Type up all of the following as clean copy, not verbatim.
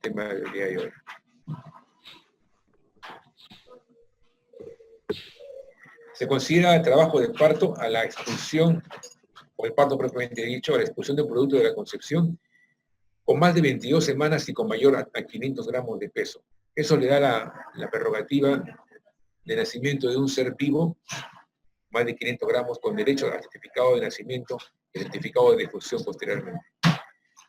tema del día de hoy. Se considera el trabajo de parto a la expulsión, o el parto propiamente dicho, a la expulsión del producto de la concepción, con más de 22 semanas y con mayor a 500 gramos de peso. Eso le da la prerrogativa de nacimiento de un ser vivo, más de 500 gramos, con derecho al certificado de nacimiento y certificado de difusión posteriormente.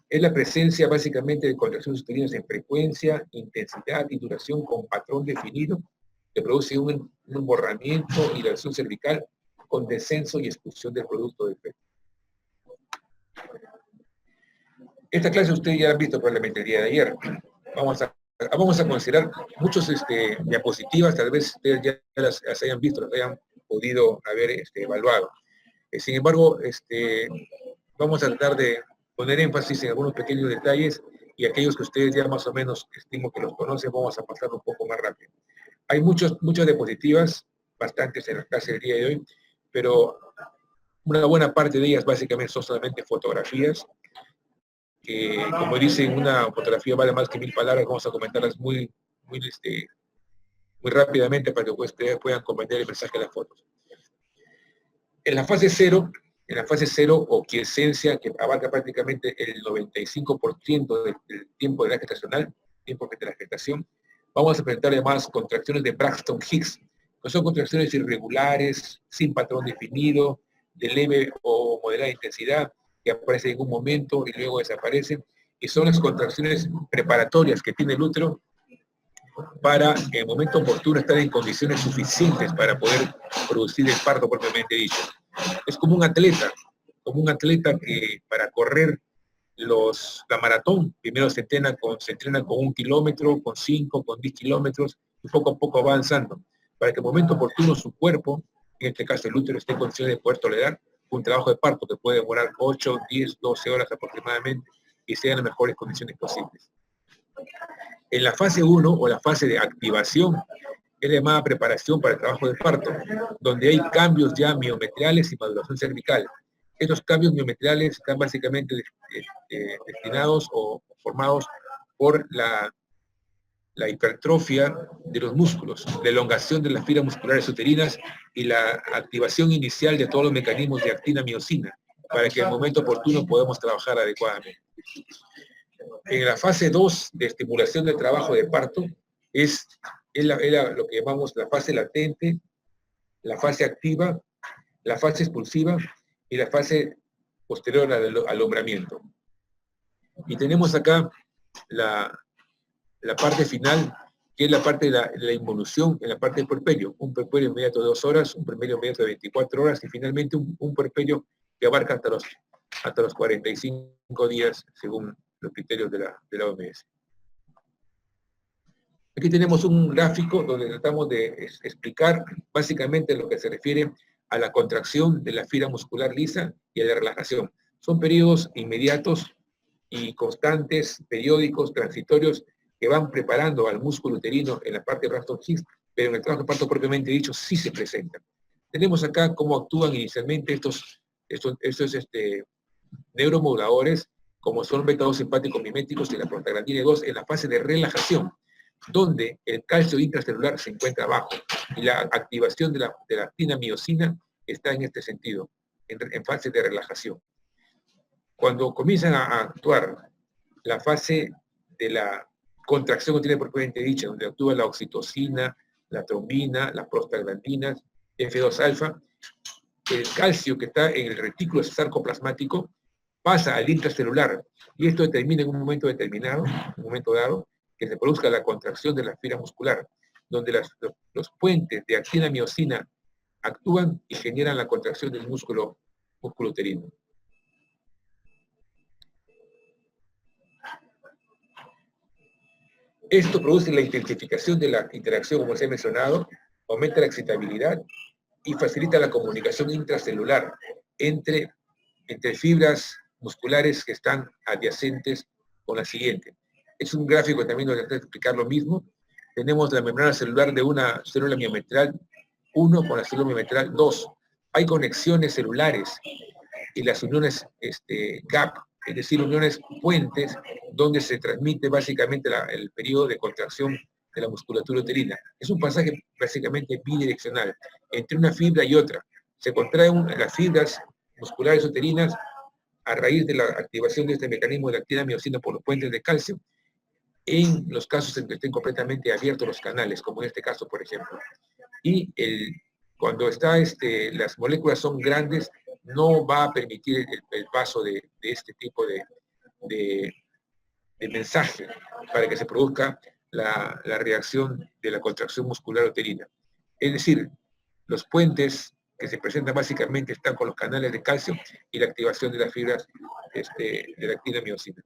Es la presencia básicamente de contracciones uterinas en frecuencia, intensidad y duración con patrón definido, que produce un emborramiento y dilatación cervical con descenso y expulsión del producto del feto. Esta clase ustedes ya han visto probablemente el día de ayer. Vamos a considerar muchos diapositivas, tal vez ustedes ya las hayan visto, las hayan podido haber evaluado. Sin embargo, vamos a tratar de poner énfasis en algunos pequeños detalles y aquellos que ustedes ya más o menos estimo que los conocen, vamos a pasar un poco más rápido. Hay muchas diapositivas, bastantes en la clase del día de hoy, pero una buena parte de ellas básicamente son solamente fotografías, que como dicen, una fotografía vale más que 1000 palabras, vamos a comentarlas muy rápidamente para que ustedes puedan comprender el mensaje de las fotos. En la fase cero o quiescencia, que abarca prácticamente el 95% del tiempo de la gestacional, tiempo de la gestación, vamos a presentar además contracciones de Braxton Hicks, que son contracciones irregulares, sin patrón definido, de leve o moderada intensidad, que aparecen en un momento y luego desaparecen, y son las contracciones preparatorias que tiene el útero para en el momento oportuno estar en condiciones suficientes para poder producir el parto propiamente dicho. Es como un atleta que para correr la maratón, primero se entrena con 1 kilómetro, con 5, con 10 kilómetros, y poco a poco va avanzando, para que en el momento oportuno su cuerpo, en este caso el útero, esté en condiciones de poder tolerar un trabajo de parto que puede demorar 8, 10, 12 horas aproximadamente, y sea en las mejores condiciones posibles. En la fase 1, o la fase de activación, es la llamada preparación para el trabajo de parto, donde hay cambios ya miometriales y maduración cervical. Estos cambios miometriales están básicamente destinados o formados por la hipertrofia de los músculos, la elongación de las fibras musculares uterinas y la activación inicial de todos los mecanismos de actina-miosina, para que en el momento oportuno podamos trabajar adecuadamente. En la fase 2 de estimulación del trabajo de parto es lo que llamamos la fase latente, la fase activa, la fase expulsiva y la fase posterior al alumbramiento. Y tenemos acá la parte final, que es la parte de la involución en la parte del puerperio. Un puerperio inmediato de 2 horas, un puerperio inmediato de 24 horas y finalmente un puerperio que abarca hasta los 45 días según los criterios de la OMS. Aquí tenemos un gráfico donde tratamos de explicar básicamente lo que se refiere a la contracción de la fibra muscular lisa y a la relajación. Son periodos inmediatos y constantes, periódicos, transitorios, que van preparando al músculo uterino en la parte de Braxton Hicks, pero en el trabajo de parto propiamente dicho sí se presentan. Tenemos acá cómo actúan inicialmente estos neuromoduladores, como son beta-2 simpáticos miméticos y la prostaglandina 2 en la fase de relajación, donde el calcio intracelular se encuentra bajo y la activación de la actina-miosina está en este sentido, en fase de relajación. Cuando comienzan a actuar la fase de la contracción uterina propiamente dicha, donde actúa la oxitocina, la trombina, las prostaglandinas, F2-alfa, el calcio que está en el retículo sarcoplasmático pasa al intracelular y esto determina en un momento determinado, un momento dado, que se produzca la contracción de la fibra muscular, donde los puentes de actina-miosina actúan y generan la contracción del músculo uterino. Esto produce la intensificación de la interacción, como se ha mencionado, aumenta la excitabilidad y facilita la comunicación intracelular entre fibras musculares que están adyacentes con la siguiente. Es un gráfico también donde trata de explicar lo mismo. Tenemos la membrana celular de una célula miometral 1 con la célula miometral 2. Hay conexiones celulares y las uniones gap es decir, uniones puentes, donde se transmite básicamente el periodo de contracción de la musculatura uterina. Es un pasaje básicamente bidireccional, entre una fibra y otra. Se contraen las fibras musculares uterinas a raíz de la activación de este mecanismo de actina-miosina por los puentes de calcio, en los casos en que estén completamente abiertos los canales, como en este caso, por ejemplo. Y cuando las moléculas son grandes, no va a permitir el paso de este tipo de mensaje para que se produzca la reacción de la contracción muscular uterina. Es decir, los puentes que se presentan básicamente están con los canales de calcio y la activación de las fibras de la actina-miosina.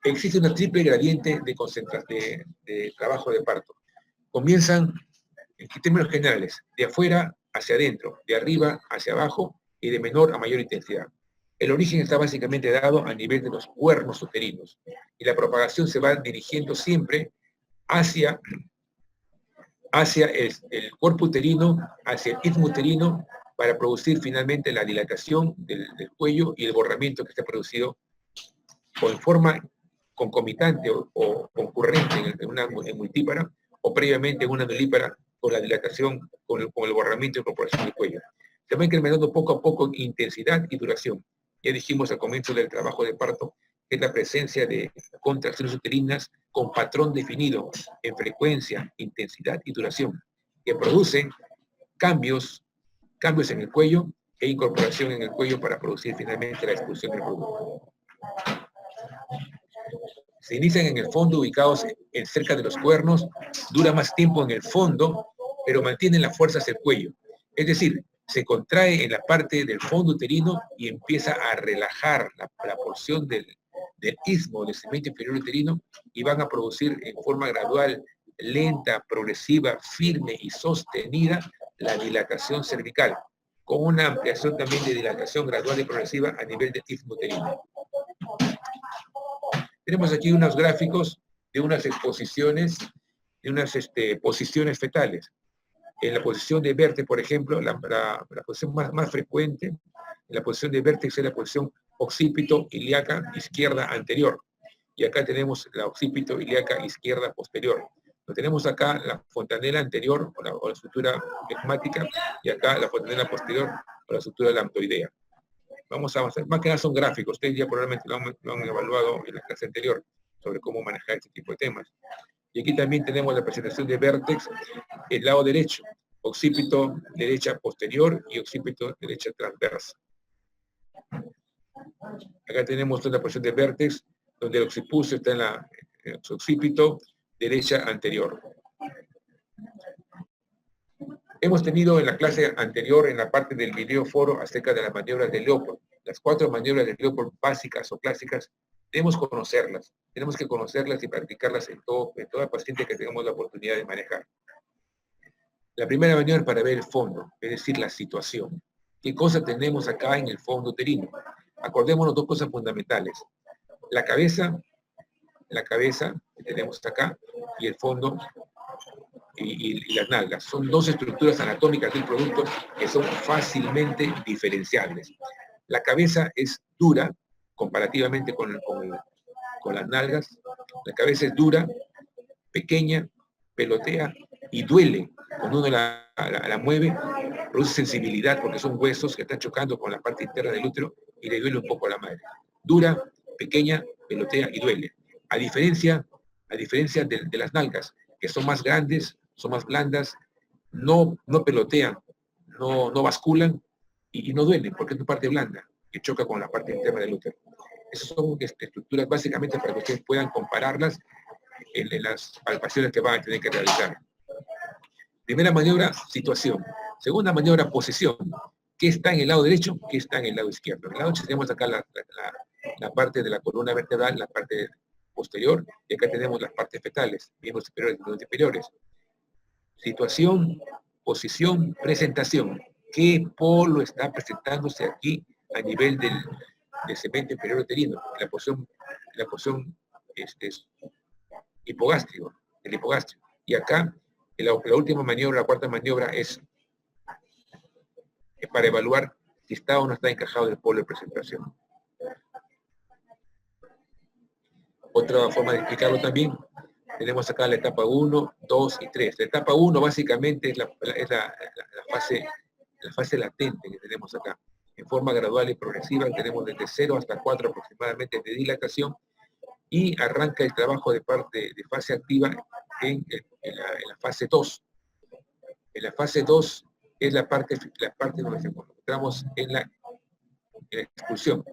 Existe una triple gradiente de trabajo de parto. Comienzan, en términos generales, de afuera hacia adentro, de arriba hacia abajo y de menor a mayor intensidad. El origen está básicamente dado a nivel de los cuernos uterinos y la propagación se va dirigiendo siempre hacia el cuerpo uterino, hacia el istmo uterino, para producir finalmente la dilatación del cuello y el borramiento que está producido en forma concomitante o concurrente en multípara o previamente en una nulípara con la dilatación, con el borramiento y incorporación del cuello. Se va incrementando poco a poco intensidad y duración. Ya dijimos al comienzo del trabajo de parto que es la presencia de contracciones uterinas con patrón definido en frecuencia, intensidad y duración, que producen cambios en el cuello e incorporación en el cuello para producir finalmente la expulsión del producto. Se inician en el fondo, ubicados cerca de los cuernos, dura más tiempo en el fondo, pero mantienen la fuerza hacia el cuello. Es decir, se contrae en la parte del fondo uterino y empieza a relajar la porción del istmo, del segmento inferior uterino, y van a producir en forma gradual, lenta, progresiva, firme y sostenida la dilatación cervical, con una ampliación también de dilatación gradual y progresiva a nivel del istmo uterino. Tenemos aquí unos gráficos de unas exposiciones, de unas posiciones fetales. En la posición de vértex, por ejemplo, la posición más frecuente, en la posición de vértex es la posición occipito ilíaca izquierda anterior. Y acá tenemos la occipito ilíaca izquierda posterior. Lo tenemos acá la fontanela anterior o la estructura esmática y acá la fontanela posterior o la estructura lambdoidea. Vamos a avanzar. Más que nada son gráficos. Ustedes ya probablemente lo han evaluado en la clase anterior sobre cómo manejar este tipo de temas. Y aquí también tenemos la presentación de vértex, el lado derecho, occipito derecha posterior y occipito derecha transversa. Acá tenemos una posición de vértex, donde el occipucio está en el occipito derecha anterior. Hemos tenido en la clase anterior, en la parte del video foro, acerca de las maniobras de Leopold. Las 4 maniobras de Leopold básicas o clásicas, debemos conocerlas. Tenemos que conocerlas y practicarlas en toda paciente que tengamos la oportunidad de manejar. La primera maniobra es para ver el fondo, es decir, la situación. ¿Qué cosa tenemos acá en el fondo uterino? Acordémonos 2 cosas fundamentales. La cabeza que tenemos acá, y el fondo y las nalgas. Son 2 estructuras anatómicas del producto que son fácilmente diferenciables. La cabeza es dura, comparativamente con las nalgas. La cabeza es dura, pequeña, pelotea y duele. Cuando uno la mueve, produce sensibilidad porque son huesos que están chocando con la parte interna del útero y le duele un poco a la madre. Dura, pequeña, pelotea y duele. A diferencia de las nalgas, que son más grandes, son más blandas, no pelotean, no basculan y no duelen porque es una parte blanda que choca con la parte interna del útero. Esas son estructuras básicamente para que ustedes puedan compararlas en las palpaciones que van a tener que realizar. Primera maniobra, situación. Segunda maniobra, posición. ¿Qué está en el lado derecho? ¿Qué está en el lado izquierdo? En el lado derecho tenemos acá la parte de la columna vertebral, la parte posterior, y acá tenemos las partes fetales, miembros superiores y miembros inferiores. Situación, posición, presentación. ¿Qué polo está presentándose aquí a nivel del segmento inferior uterino? La posición hipogástrico, el hipogástrico. Y acá, la última maniobra, la 4ª maniobra, es para evaluar si está o no está encajado el polo de presentación. Otra forma de explicarlo también, tenemos acá la etapa 1, 2 y 3. La etapa 1 básicamente es la fase latente que tenemos acá. En forma gradual y progresiva tenemos desde 0 hasta 4 aproximadamente de dilatación y arranca el trabajo de fase activa en la fase 2. En la fase 2 es la parte donde nos encontramos en la expulsión.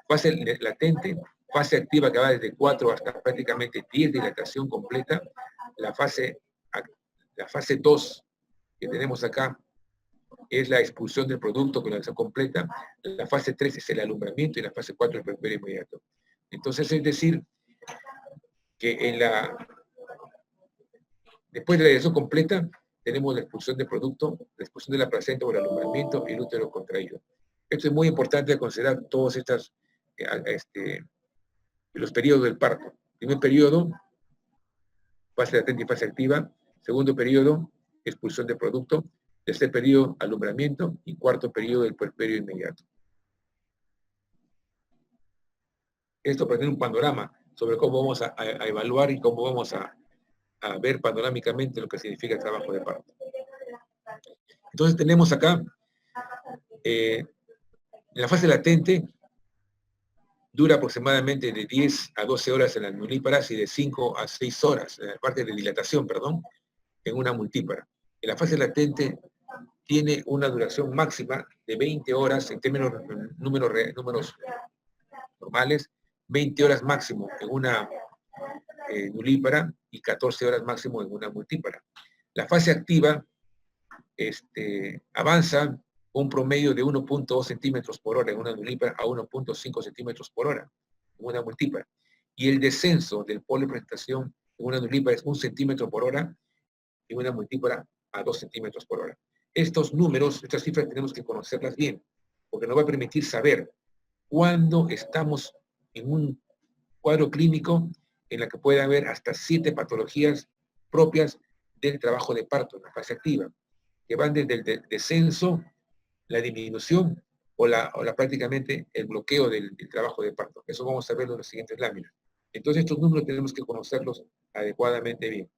Fase latente, fase activa que va desde 4 hasta prácticamente 10 de dilatación completa. La fase 2 que tenemos acá es la expulsión del producto con la dilatación completa. La fase 3 es el alumbramiento y la fase 4 es el puerperio inmediato. Entonces, es decir, que después de la dilatación completa, tenemos la expulsión del producto, la expulsión de la placenta o el alumbramiento y el útero contraído. Esto es muy importante considerar todos los periodos del parto. Primer periodo, fase latente y fase activa. Segundo periodo, expulsión del producto. Tercer periodo, alumbramiento. Y cuarto periodo, el puerperio inmediato. Esto para tener un panorama sobre cómo vamos a evaluar y cómo vamos a ver panorámicamente lo que significa el trabajo de parto. Entonces tenemos acá, en la fase latente, dura aproximadamente de 10 a 12 horas en las nulíparas y de 5 a 6 horas, en la parte de dilatación, perdón, en una multípara. En la fase latente tiene una duración máxima de 20 horas, en términos números normales, 20 horas máximo en una nulípara y 14 horas máximo en una multípara. La fase activa avanza un promedio de 1.2 centímetros por hora en una nulípara a 1.5 centímetros por hora en una multípara. Y el descenso del polo de presentación en una nulípara es 1 centímetro por hora y en una multípara a 2 centímetros por hora. Estos números, estas cifras tenemos que conocerlas bien, porque nos va a permitir saber cuándo estamos en un cuadro clínico en la que puede haber hasta 7 patologías propias del trabajo de parto en la fase activa, que van desde el descenso, la disminución o prácticamente el bloqueo del trabajo de parto. Eso vamos a verlo en las siguientes láminas. Entonces estos números tenemos que conocerlos adecuadamente bien.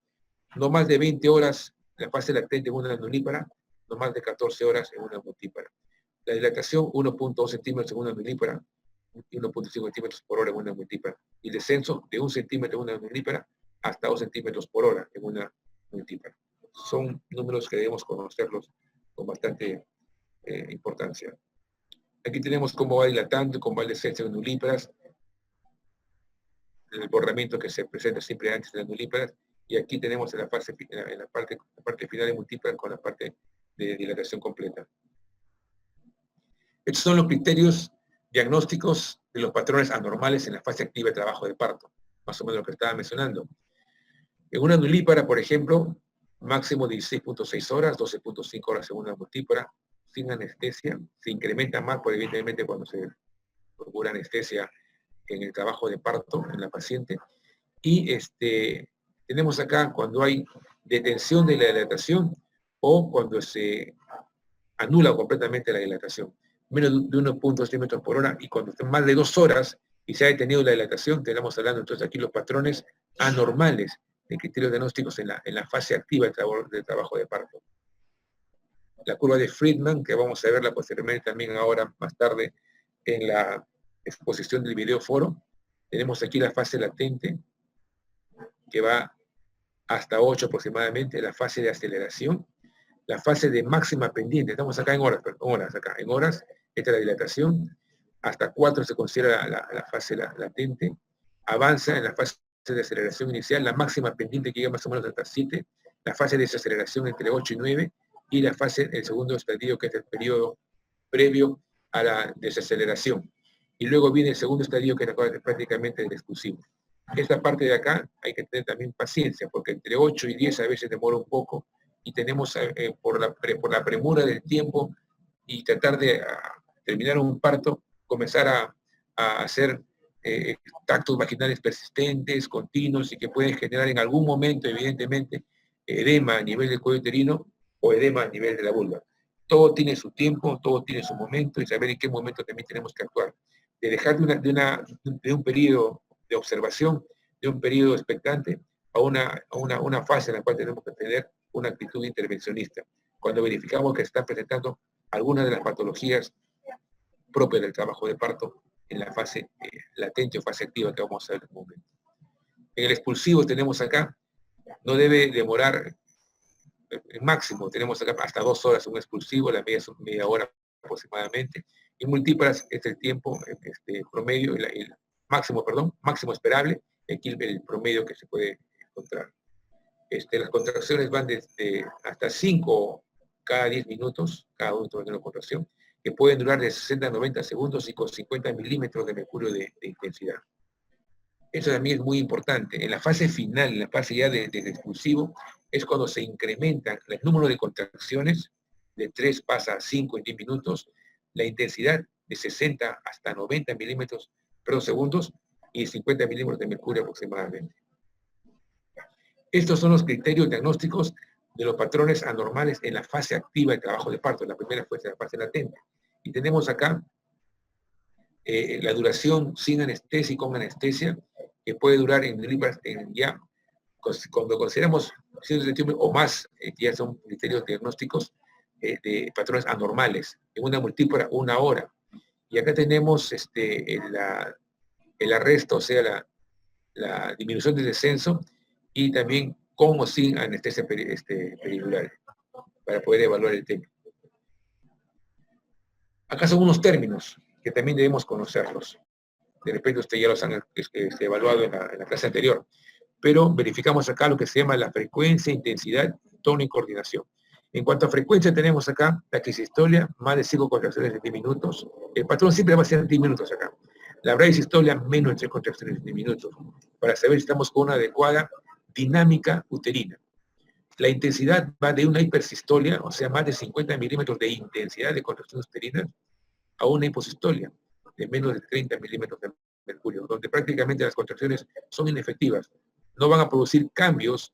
No más de 20 horas la fase latente en una nulípara, no más de 14 horas en una multípara. La dilatación 1.2 centímetros en una nulípara y 1.5 centímetros por hora en una multípara. Y el descenso de 1 centímetro en una nulípara hasta 2 centímetros por hora en una multípara. Son números que debemos conocerlos con bastante importancia. Aquí tenemos cómo va dilatando, cómo va el descenso de nulíparas, el borramiento que se presenta siempre antes de las nulíparas, y aquí tenemos en la parte final de multíparas con la parte de dilatación completa. Estos son los criterios diagnósticos de los patrones anormales en la fase activa de trabajo de parto, más o menos lo que estaba mencionando. En una nulípara, por ejemplo, máximo 16.6 horas, 12.5 horas en una multípara, sin anestesia. Se incrementa más, pues, evidentemente, cuando se procura anestesia en el trabajo de parto en la paciente. Y tenemos acá cuando hay detención de la dilatación o cuando se anula completamente la dilatación. Menos de 1.2 centímetros por hora, y cuando están más de 2 horas y se ha detenido la dilatación, tenemos hablando entonces aquí los patrones anormales de criterios diagnósticos en la fase activa del trabajo de parto. La curva de Friedman, que vamos a verla posteriormente también ahora más tarde en la exposición del video foro. Tenemos aquí la fase latente, que va hasta 8 aproximadamente, la fase de aceleración, la fase de máxima pendiente, estamos acá en horas, esta es la dilatación, hasta 4 se considera la fase latente, avanza en la fase de aceleración inicial, la máxima pendiente que llega más o menos hasta 7, la fase de desaceleración entre 8 y 9, y la fase, el segundo estadio, que es el periodo previo a la desaceleración. Y luego viene el segundo estadio, que es prácticamente el exclusivo. Esta parte de acá hay que tener también paciencia, porque entre 8 y 10 a veces demora un poco, y tenemos por la premura del tiempo y tratar de terminar un parto, comenzar a hacer tactos vaginales persistentes, continuos, y que pueden generar en algún momento, evidentemente, edema a nivel del cuello uterino o edema a nivel de la vulva. Todo tiene su tiempo, todo tiene su momento, y saber en qué momento también tenemos que actuar. De dejar de un periodo de observación, de un periodo expectante a una fase en la cual tenemos que tener una actitud intervencionista, cuando verificamos que se están presentando algunas de las patologías propias del trabajo de parto en la fase latente o fase activa que vamos a ver en un momento. En el expulsivo tenemos acá, no debe demorar, el máximo, tenemos acá hasta 2 horas un expulsivo, la media son media hora aproximadamente, y múltiples es el tiempo promedio, el máximo esperable, aquí el promedio que se puede encontrar. Las contracciones van desde hasta 5 cada 10 minutos, cada uno tiene una contracción, que pueden durar de 60 a 90 segundos y con 50 milímetros de mercurio de intensidad. Eso también es muy importante. En la fase final, en la fase ya del expulsivo, es cuando se incrementa el número de contracciones, de 3 pasa a 5 en 10 minutos, la intensidad de 60 hasta 90 milímetros por segundos y 50 milímetros de mercurio aproximadamente. Estos son los criterios diagnósticos de los patrones anormales en la fase activa de trabajo de parto. La primera fue la fase latente. Y tenemos acá la duración sin anestesia y con anestesia, que puede durar cuando consideramos o más, ya son criterios diagnósticos de patrones anormales, en una multípora 1 hora. Y acá tenemos el arresto, o sea, la disminución del descenso, y también con o sin anestesia peridural, para poder evaluar el tema. Acá son unos términos que también debemos conocerlos. De repente ustedes ya los han evaluado en la clase anterior, pero verificamos acá lo que se llama la frecuencia, intensidad, tono y coordinación. En cuanto a frecuencia, tenemos acá la quisistolia, más de 5 contracciones en 10 minutos. El patrón siempre va a ser 10 minutos acá. La bradisistolia, menos de 3 contracciones en 10 minutos, para saber si estamos con una adecuada dinámica uterina. La intensidad va de una hipersistolia, o sea, más de 50 milímetros de intensidad de contracciones uterinas, a una hiposistolia, de menos de 30 milímetros de mercurio, donde prácticamente las contracciones son inefectivas. No van a producir cambios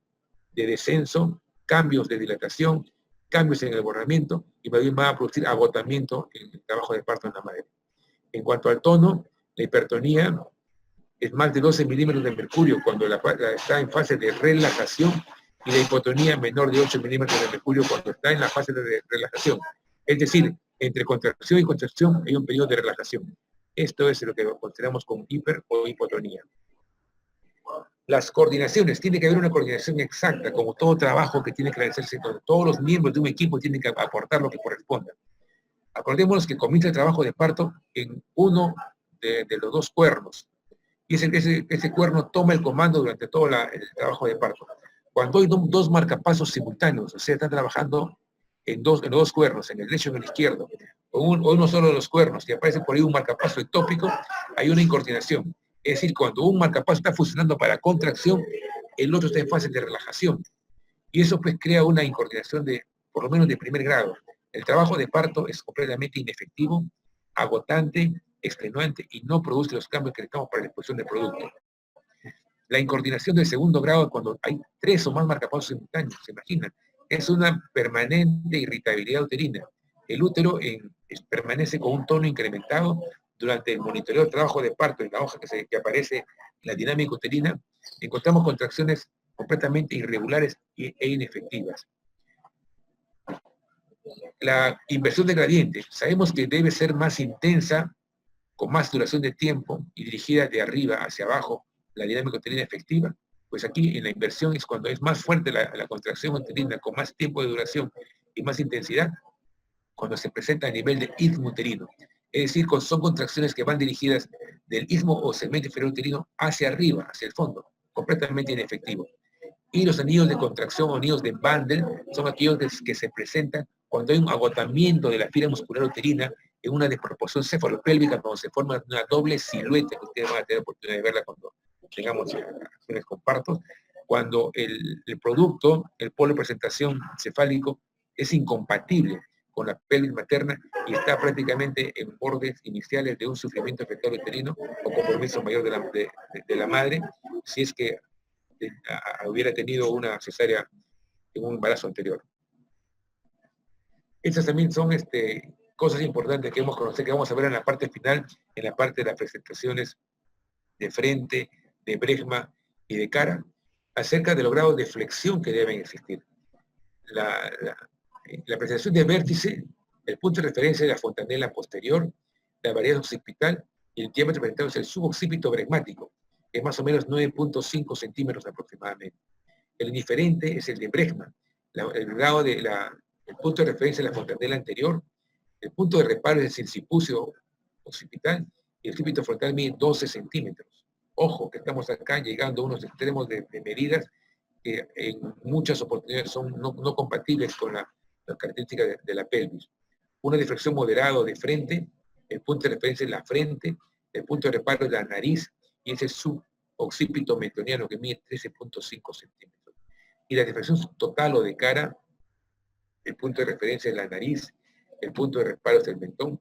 de descenso, cambios de dilatación, cambios en el borramiento, y más bien van a producir agotamiento en el trabajo de parto en la madre. En cuanto al tono, la hipertonía es más de 12 milímetros de mercurio cuando está en fase de relajación, y la hipotonía menor de 8 milímetros de mercurio cuando está en la fase de relajación. Es decir, entre contracción y contracción hay un periodo de relajación. Esto es lo que consideramos como hiper o hipotonía. Las coordinaciones, tiene que haber una coordinación exacta, como todo trabajo que tiene que realizarse, todos los miembros de un equipo tienen que aportar lo que corresponda. Acordémonos que comienza el trabajo de parto en uno de los 2 cuernos, y ese cuerno toma el comando durante todo el trabajo de parto. Cuando hay 2 marcapasos simultáneos, o sea, están trabajando en los 2 cuernos, en el derecho y en el izquierdo, o uno solo de los cuernos, y aparece por ahí un marcapaso ectópico, hay una incoordinación. Es decir, cuando un marcapaso está funcionando para contracción, el otro está en fase de relajación. Y eso pues crea una incoordinación por lo menos de primer grado. El trabajo de parto es completamente inefectivo, agotante, extenuante, y no produce los cambios que necesitamos para la exposición del producto. La incoordinación de segundo grado, cuando hay 3 o más marcapasos simultáneos, ¿se imaginan? Es una permanente irritabilidad uterina. El útero permanece con un tono incrementado durante el monitoreo del trabajo de parto. En la hoja que aparece la dinámica uterina, encontramos contracciones completamente irregulares e inefectivas. La inversión de gradiente, sabemos que debe ser más intensa, con más duración de tiempo y dirigida de arriba hacia abajo, la dinámica uterina efectiva. Pues aquí en la inversión es cuando es más fuerte la contracción uterina, con más tiempo de duración y más intensidad, cuando se presenta a nivel de istmo uterino. Es decir, son contracciones que van dirigidas del istmo o segmento inferior uterino hacia arriba, hacia el fondo, completamente inefectivo. Y los anillos de contracción o anillos de Bandel son aquellos que se presentan cuando hay un agotamiento de la fibra muscular uterina en una desproporción cefalopélvica, cuando se forma una doble silueta, que ustedes van a tener oportunidad de verla cuando tengamos acciones con partos, cuando el producto, el polo de presentación cefálico, es incompatible con la pelvis materna y está prácticamente en bordes iniciales de un sufrimiento fetal uterino o compromiso mayor de la madre, si es que hubiera tenido una cesárea en un embarazo anterior. Estas también son cosas importantes que hemos conocido, que vamos a ver en la parte final, en la parte de las presentaciones de frente, de bregma y de cara acerca de los grados de flexión que deben existir. La apreciación de vértice, el punto de referencia de la fontanela posterior, la variedad occipital y el diámetro presentado es el suboccipito bregmático, que es más o menos 9.5 centímetros aproximadamente. El indiferente es el de Bregman, el grado de el punto de referencia de la fontanela anterior, el punto de reparo es el sincipucio occipital y el occipito frontal mide 12 centímetros. Ojo, que estamos acá llegando a unos extremos de medidas que en muchas oportunidades son no compatibles con las características de la pelvis. Una deflexión moderada de frente, el punto de referencia es la frente, el punto de reparo es la nariz y ese suboccipito mentoniano que mide 13.5 centímetros. Y la deflexión total o de cara, el punto de referencia es la nariz, el punto de reparo es el mentón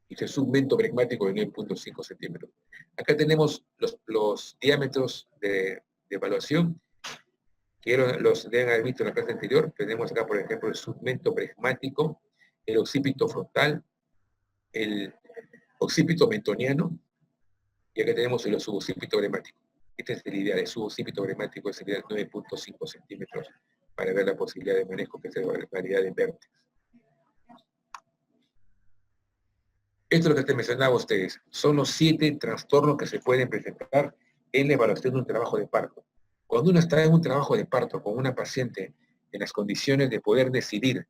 y ese submento bregmático de 9.5 centímetros. Acá tenemos los diámetros de evaluación que los deben haber visto en la clase anterior. Tenemos acá, por ejemplo, el submento bregmático, el occipito frontal, el occipito mentoniano, y acá tenemos el suboccipito bregmático. Esta es la idea del suboccipito bregmático, sería 9.5 centímetros para ver la posibilidad de manejo, que es la variedad de vértices. Esto es lo que te mencionaba a ustedes. Son los 7 trastornos que se pueden presentar en la evaluación de un trabajo de parto. Cuando uno está en un trabajo de parto con una paciente en las condiciones de poder decidir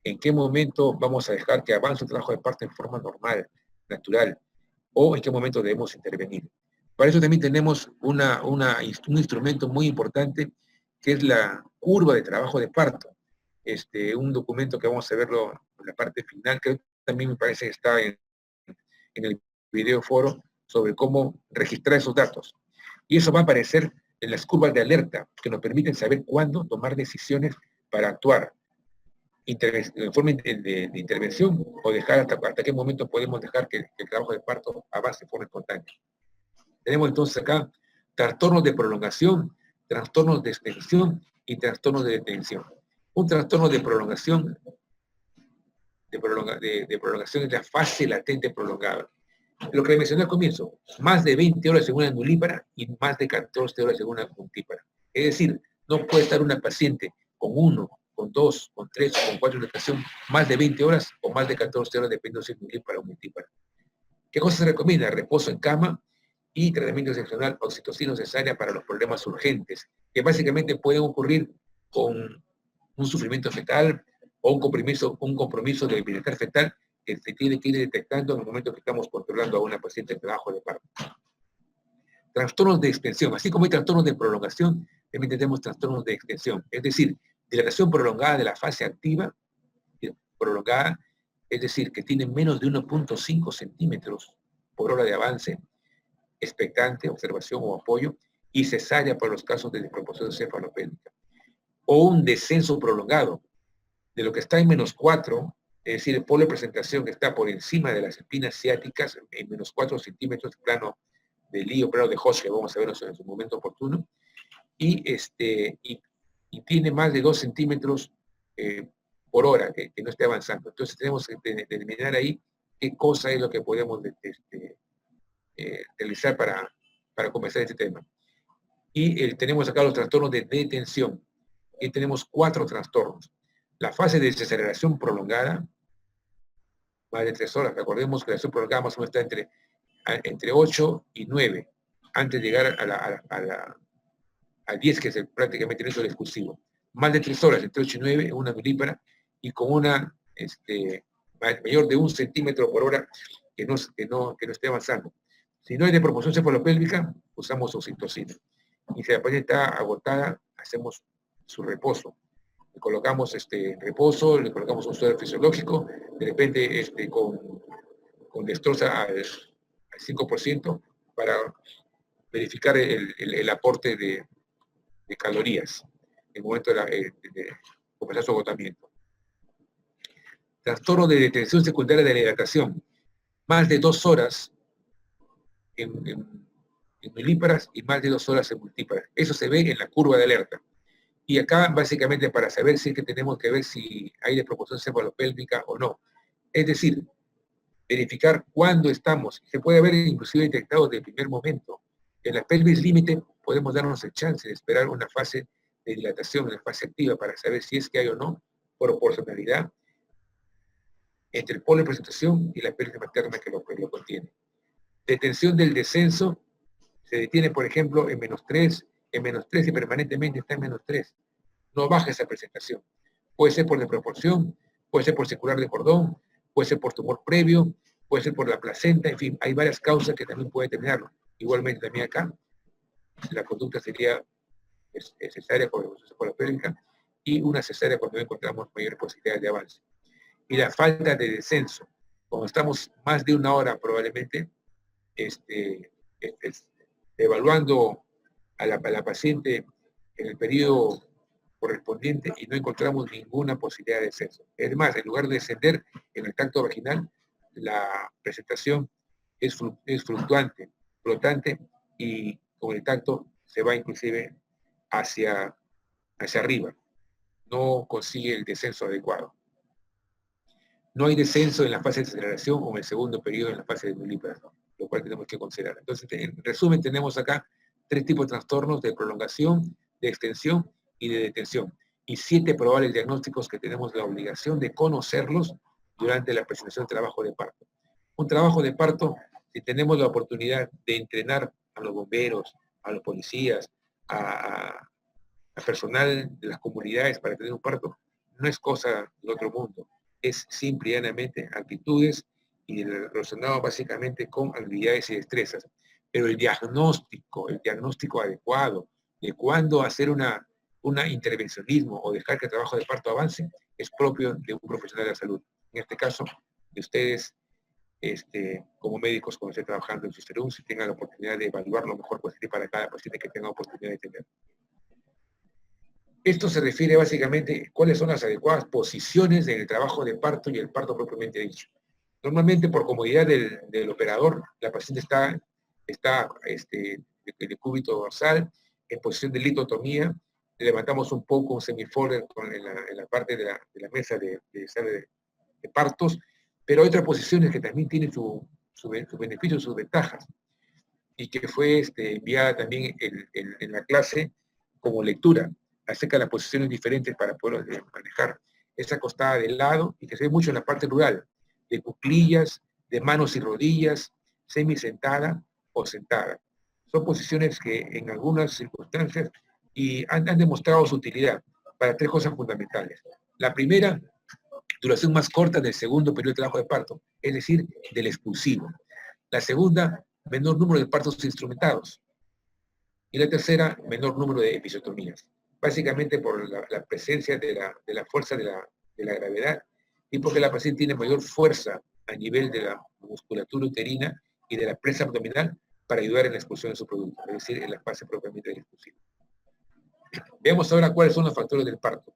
en qué momento vamos a dejar que avance el trabajo de parto en forma normal, natural, o en qué momento debemos intervenir. Para eso también tenemos un instrumento muy importante, que es la curva de trabajo de parto. Un documento que vamos a verlo en la parte final, que también me parece que está en el video foro, sobre cómo registrar esos datos. Y eso va a aparecer en las curvas de alerta, que nos permiten saber cuándo tomar decisiones para actuar en forma de intervención o dejar hasta qué momento podemos dejar que el trabajo de parto avance de forma espontánea. Tenemos entonces acá trastornos de prolongación, trastornos de extensión y trastornos de detención. Un trastorno de prolongación, de prolongación es la fase latente prolongada. Lo que mencioné al comienzo, más de 20 horas en una nulípara y más de 14 horas en una puntípara. Es decir, no puede estar una paciente con 1, con 2, con 3 o con 4 de natación más de 20 horas o más de 14 horas, dependiendo si es nulípara o multípara. ¿Qué cosa se recomienda? Reposo en cama y tratamiento excepcional oxitocina cesárea para los problemas urgentes, que básicamente pueden ocurrir con un sufrimiento fetal o un compromiso de bienestar fetal que se tiene que ir detectando en el momento que estamos controlando a una paciente en trabajo de parto. Trastornos de extensión. Así como hay trastornos de prolongación, también tenemos trastornos de extensión. Es decir, dilatación prolongada de la fase activa, prolongada, es decir, que tiene menos de 1.5 centímetros por hora de avance, expectante, observación o apoyo, y cesárea para los casos de desproporción cefalopélvica. O un descenso prolongado de lo que está en -4, es decir, el polo de presentación que está por encima de las espinas ciáticas, en -4 centímetros, plano de Lee o plano de Hodge, que vamos a ver en su momento oportuno, y tiene más de 2 centímetros por hora, que no esté avanzando. Entonces tenemos que determinar ahí qué cosa es lo que podemos realizar para comenzar este tema. Y tenemos acá los trastornos de detención. Y tenemos 4 trastornos. La fase de desaceleración prolongada, más de 3 horas. Recordemos que la desaceleración prolongada más o menos está entre 8 y 9, antes de llegar a 10, que es prácticamente el uso exclusivo. Más de 3 horas, entre 8 y 9, una milípara, y con una mayor de 1 centímetro por hora que no esté avanzando. Si no hay de proporción cefalopélvica, usamos oxitocina. Y si la paciente está agotada, hacemos su reposo. Le colocamos reposo, le colocamos un suero fisiológico, de repente con destroza al 5% para verificar el aporte de calorías en el momento de comenzar su agotamiento. Trastorno de detención secundaria de la hidratación. Más de 2 horas en milíparas y más de 2 horas en multíparas. Eso se ve en la curva de alerta. Y acá, básicamente, para saber si es que tenemos que ver si hay desproporción cefalopélvica o no. Es decir, verificar cuándo estamos. Se puede haber inclusive detectado desde el primer momento. En la pelvis límite podemos darnos el chance de esperar una fase de dilatación, una fase activa, para saber si es que hay o no proporcionalidad entre el polo de presentación y la pérdida materna que lo contiene. Detención del descenso se detiene, por ejemplo, en -3, en -3 y permanentemente está en -3. No baja esa presentación. Puede ser por desproporción, puede ser por secular de cordón, puede ser por tumor previo, puede ser por la placenta, en fin, hay varias causas que también pueden determinarlo. Igualmente también acá, la conducta sería cesárea por la pélvica y una cesárea cuando encontramos mayores posibilidades de avance. Y la falta de descenso, cuando estamos más de una hora probablemente evaluando a la paciente en el periodo correspondiente y no encontramos ninguna posibilidad de descenso. Es más, en lugar de descender en el tracto vaginal, la presentación es fluctuante, flotante, y con el tacto se va inclusive hacia arriba. No consigue el descenso adecuado. No hay descenso en la fase de aceleración o en el segundo periodo en la fase de nulípara, lo cual tenemos que considerar. Entonces, en resumen, tenemos acá 3 tipos de trastornos: de prolongación, de extensión y de detención. Y 7 probables diagnósticos que tenemos la obligación de conocerlos durante la presentación de trabajo de parto. Un trabajo de parto, si tenemos la oportunidad de entrenar a los bomberos, a los policías, a personal de las comunidades para tener un parto, no es cosa de otro mundo. Es simple y llanamente actitudes y relacionado básicamente con habilidades y destrezas. Pero el diagnóstico adecuado de cuándo hacer un intervencionismo o dejar que el trabajo de parto avance, es propio de un profesional de la salud. En este caso, de ustedes, como médicos, cuando estén trabajando en Sisterum, si tengan la oportunidad de evaluar lo mejor posible para cada paciente que tenga oportunidad de tener. Esto se refiere básicamente a cuáles son las adecuadas posiciones en el trabajo de parto y el parto propiamente dicho. Normalmente, por comodidad del operador, la paciente está de cúbito dorsal, en posición de litotomía, le levantamos un poco un semifolder en la parte de la mesa de partos, pero hay otras posiciones que también tienen su beneficio, sus ventajas, y que fue enviada también en la clase como lectura acerca de las posiciones diferentes para poder manejar esa acostada de lado, y que se ve mucho en la parte rural, de cuclillas, de manos y rodillas, semisentada o sentada. Son posiciones que en algunas circunstancias han demostrado su utilidad para 3 cosas fundamentales. La primera, duración más corta del segundo periodo de trabajo de parto, es decir, del expulsivo. La segunda, menor número de partos instrumentados. Y la tercera, menor número de episiotomías. Básicamente por la presencia de la fuerza de la gravedad, y porque la paciente tiene mayor fuerza a nivel de la musculatura uterina y de la presa abdominal para ayudar en la expulsión de su producto, es decir, en la fase propiamente del expulsivo. Veamos ahora cuáles son los factores del parto.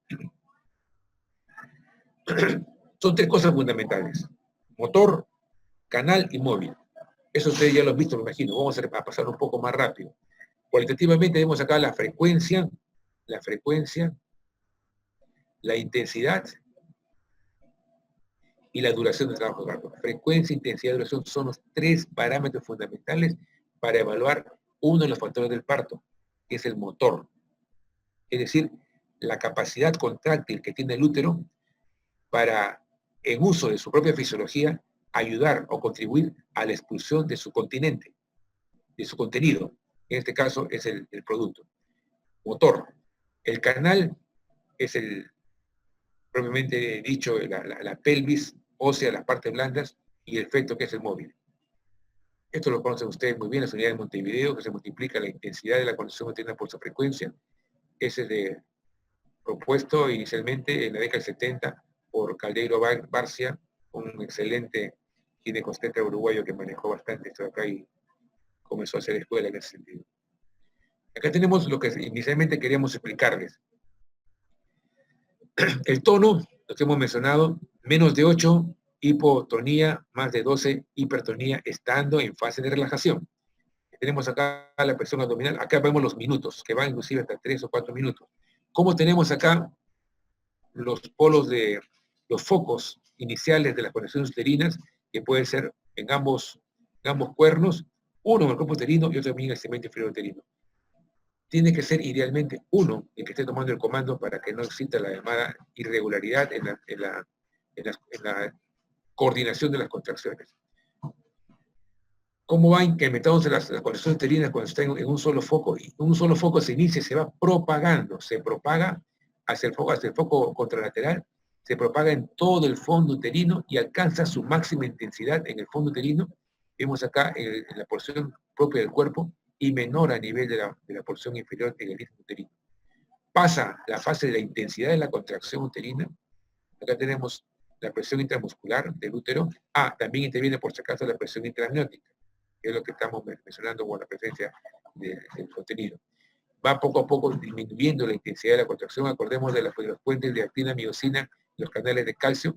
Son 3 cosas fundamentales: motor, canal y móvil. Eso ustedes ya lo han visto, me imagino. Vamos a pasar un poco más rápido. Cualitativamente vemos acá la frecuencia, la intensidad y la duración del trabajo de parto. Frecuencia, intensidad y duración son los 3 parámetros fundamentales para evaluar uno de los factores del parto, que es el motor. Es decir, la capacidad contráctil que tiene el útero para, en uso de su propia fisiología, ayudar o contribuir a la expulsión de su continente, de su contenido. En este caso es el producto. Motor. El canal es propiamente dicho, la pelvis ósea, las partes blandas, y el feto, que es el móvil. Esto lo conocen ustedes muy bien, las unidades de Montevideo, que se multiplica la intensidad de la condición uterina por su frecuencia. Ese es propuesto inicialmente en la década del 70 por Caldeiro Barcia, un excelente ginecobstetra uruguayo que manejó bastante esto de acá y comenzó a hacer escuela en ese sentido. Acá tenemos lo que inicialmente queríamos explicarles. El tono, lo que hemos mencionado, menos de 8, hipotonía, más de 12, hipertonía, estando en fase de relajación. Tenemos acá la presión abdominal, acá vemos los minutos, que van inclusive hasta 3 o 4 minutos. ¿Cómo tenemos acá los polos los focos iniciales de las conexiones uterinas, que pueden ser en ambos cuernos, uno en el cuerpo uterino y otro también en el segmento inferior uterino? tiene que ser idealmente uno el que esté tomando el comando para que no exista la llamada irregularidad en la coordinación de las contracciones. ¿Cómo va incrementándose las contracciones uterinas cuando está en un solo foco? Y un solo foco se inicia y se va propagando, se propaga hacia el foco contralateral, se propaga en todo el fondo uterino y alcanza su máxima intensidad en el fondo uterino. Vemos acá en la porción propia del cuerpo y menor a nivel de la porción inferior en el istmo uterino. Pasa la fase de la intensidad de la contracción uterina. Acá tenemos la presión intramuscular del útero. También interviene por si acaso la presión intramniótica, que es lo que estamos mencionando con la presencia del contenido. Va poco a poco disminuyendo la intensidad de la contracción. Acordemos de los puentes de actina, miosina, los canales de calcio,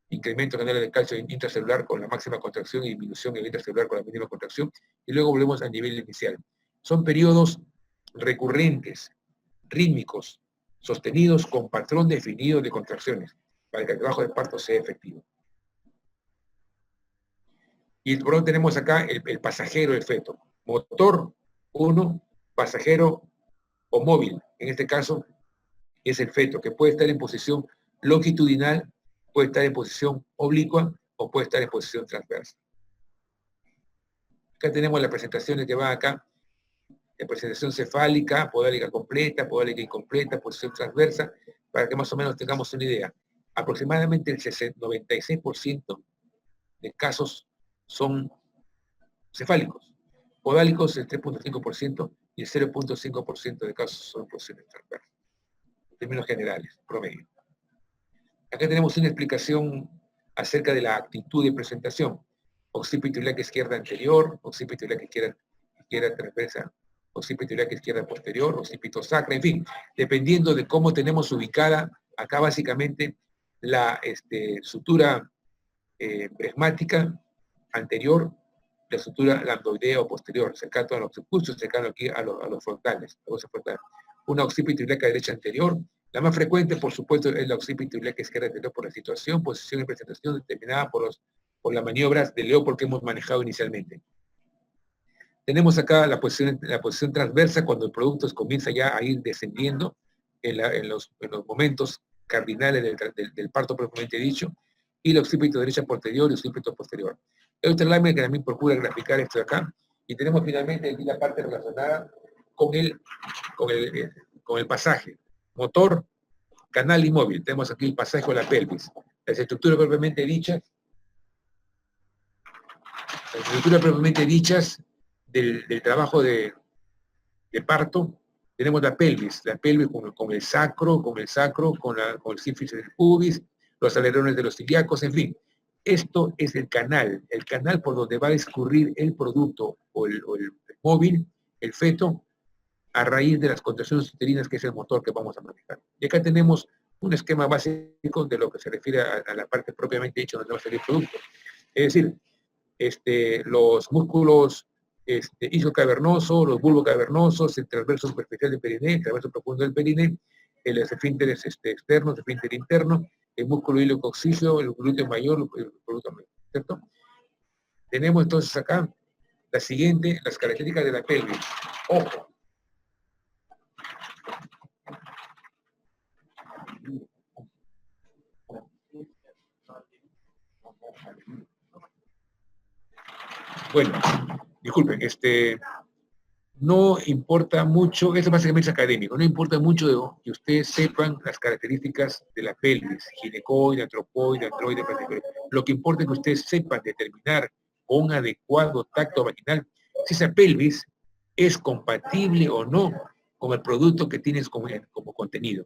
incremento de canales de calcio intracelular con la máxima contracción y disminución en intracelular con la mínima contracción, y luego volvemos al nivel inicial. Son periodos recurrentes, rítmicos, sostenidos con patrón definido de contracciones, para que el trabajo de parto sea efectivo. Y por lo tenemos acá el pasajero, el feto. Motor 1, pasajero o móvil. En este caso es el feto, que puede estar en posición longitudinal, puede estar en posición oblicua o puede estar en posición transversa. Acá tenemos las presentaciones que van acá. La presentación cefálica, podálica completa, podálica incompleta, posición transversa, para que más o menos tengamos una idea. Aproximadamente el 96% de casos son cefálicos. Podálicos el 3.5% y el 0.5% de casos son posiciones transversas. En términos generales, promedio. Acá tenemos una explicación acerca de la actitud de presentación. Occipito ilíaca izquierda anterior, occipito ilíaca izquierda transversa, occipito ilíaca izquierda posterior, occipito sacra, en fin, dependiendo de cómo tenemos ubicada acá básicamente la sutura bresmática anterior, la sutura lambdoidea o posterior, cercano a los occipucios, cercano aquí a los frontales, una occipito ilíaca derecha anterior. La más frecuente, por supuesto, es la occipito ilíaca izquierda anterior por la situación, posición y presentación determinada por las maniobras de Leopold que hemos manejado inicialmente. Tenemos acá la posición transversa cuando el producto comienza ya a ir descendiendo en los momentos cardinales del parto propiamente dicho, y la occipito derecha posterior y occipito posterior. Hay otra lámina que también procura graficar esto de acá, y tenemos finalmente aquí la parte relacionada con el pasaje, motor, canal y móvil. Tenemos aquí el pasaje con la pelvis. Las estructuras propiamente dichas, del trabajo de parto, tenemos la pelvis con el sacro, con el sífilis del pubis, los alerones de los ilíacos, en fin. Esto es el canal por donde va a discurrir el producto o el móvil, el feto, a raíz de las contracciones uterinas, que es el motor que vamos a manejar. Y acá tenemos un esquema básico de lo que se refiere a la parte propiamente dicha donde va a salir el producto. Es decir, los músculos isquiocavernoso, los bulbocavernosos, el transverso superficial del periné, el transverso profundo del periné, los esfínteres externos, el esfínter interno, el músculo iliococcígeo, el glúteo mayor, el glúteo menor, ¿cierto? Tenemos entonces acá las características de la pelvis. Ojo. Bueno, disculpen, no importa mucho, esto básicamente es académico, no importa mucho que ustedes sepan las características de la pelvis, ginecoide, antropoide, androide, paticoide. Lo que importa es que ustedes sepan determinar con un adecuado tacto vaginal si esa pelvis es compatible o no con el producto que tienes como contenido.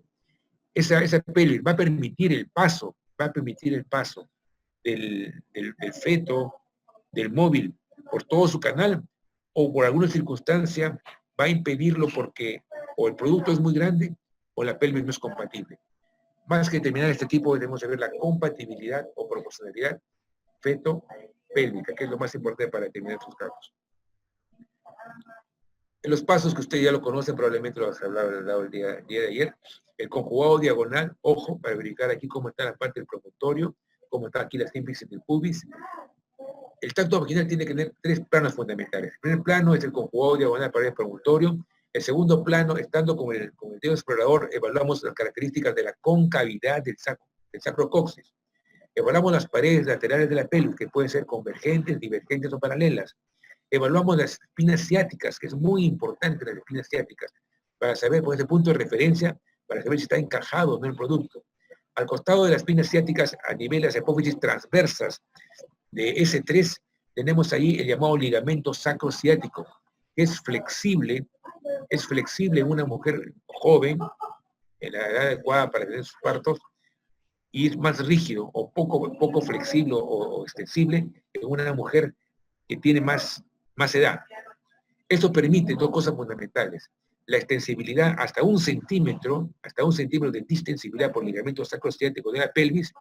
Esa pelvis va a permitir el paso del feto, del móvil, por todo su canal, o por alguna circunstancia va a impedirlo porque o el producto es muy grande o la pelvis no es compatible. Más que determinar este tipo, debemos saber la compatibilidad o proporcionalidad feto-pélvica, que es lo más importante para determinar sus casos. En los pasos que usted ya lo conoce, probablemente lo has hablado el día de ayer, el conjugado diagonal, ojo, para verificar aquí cómo está la parte del promontorio, cómo está aquí la sínfisis del pubis. El tacto vaginal tiene que tener tres planos fundamentales. El primer plano es el conjugado diagonal para el promontorio. El segundo plano, estando con el dedo explorador, evaluamos las características de la concavidad del sacrocoxis. Evaluamos las paredes laterales de la pelvis, que pueden ser convergentes, divergentes o paralelas. Evaluamos las espinas ciáticas, que es muy importante las espinas ciáticas, para saber, por ese punto de referencia, para saber si está encajado o no el producto. Al costado de las espinas ciáticas, a nivel de las apófisis transversas de S3, tenemos ahí el llamado ligamento sacrociático, que es flexible en una mujer joven, en la edad adecuada para tener sus partos, y es más rígido o poco flexible o extensible en una mujer que tiene más edad. Esto permite dos cosas fundamentales: la extensibilidad hasta un centímetro de distensibilidad por ligamento sacrociático de la pelvis,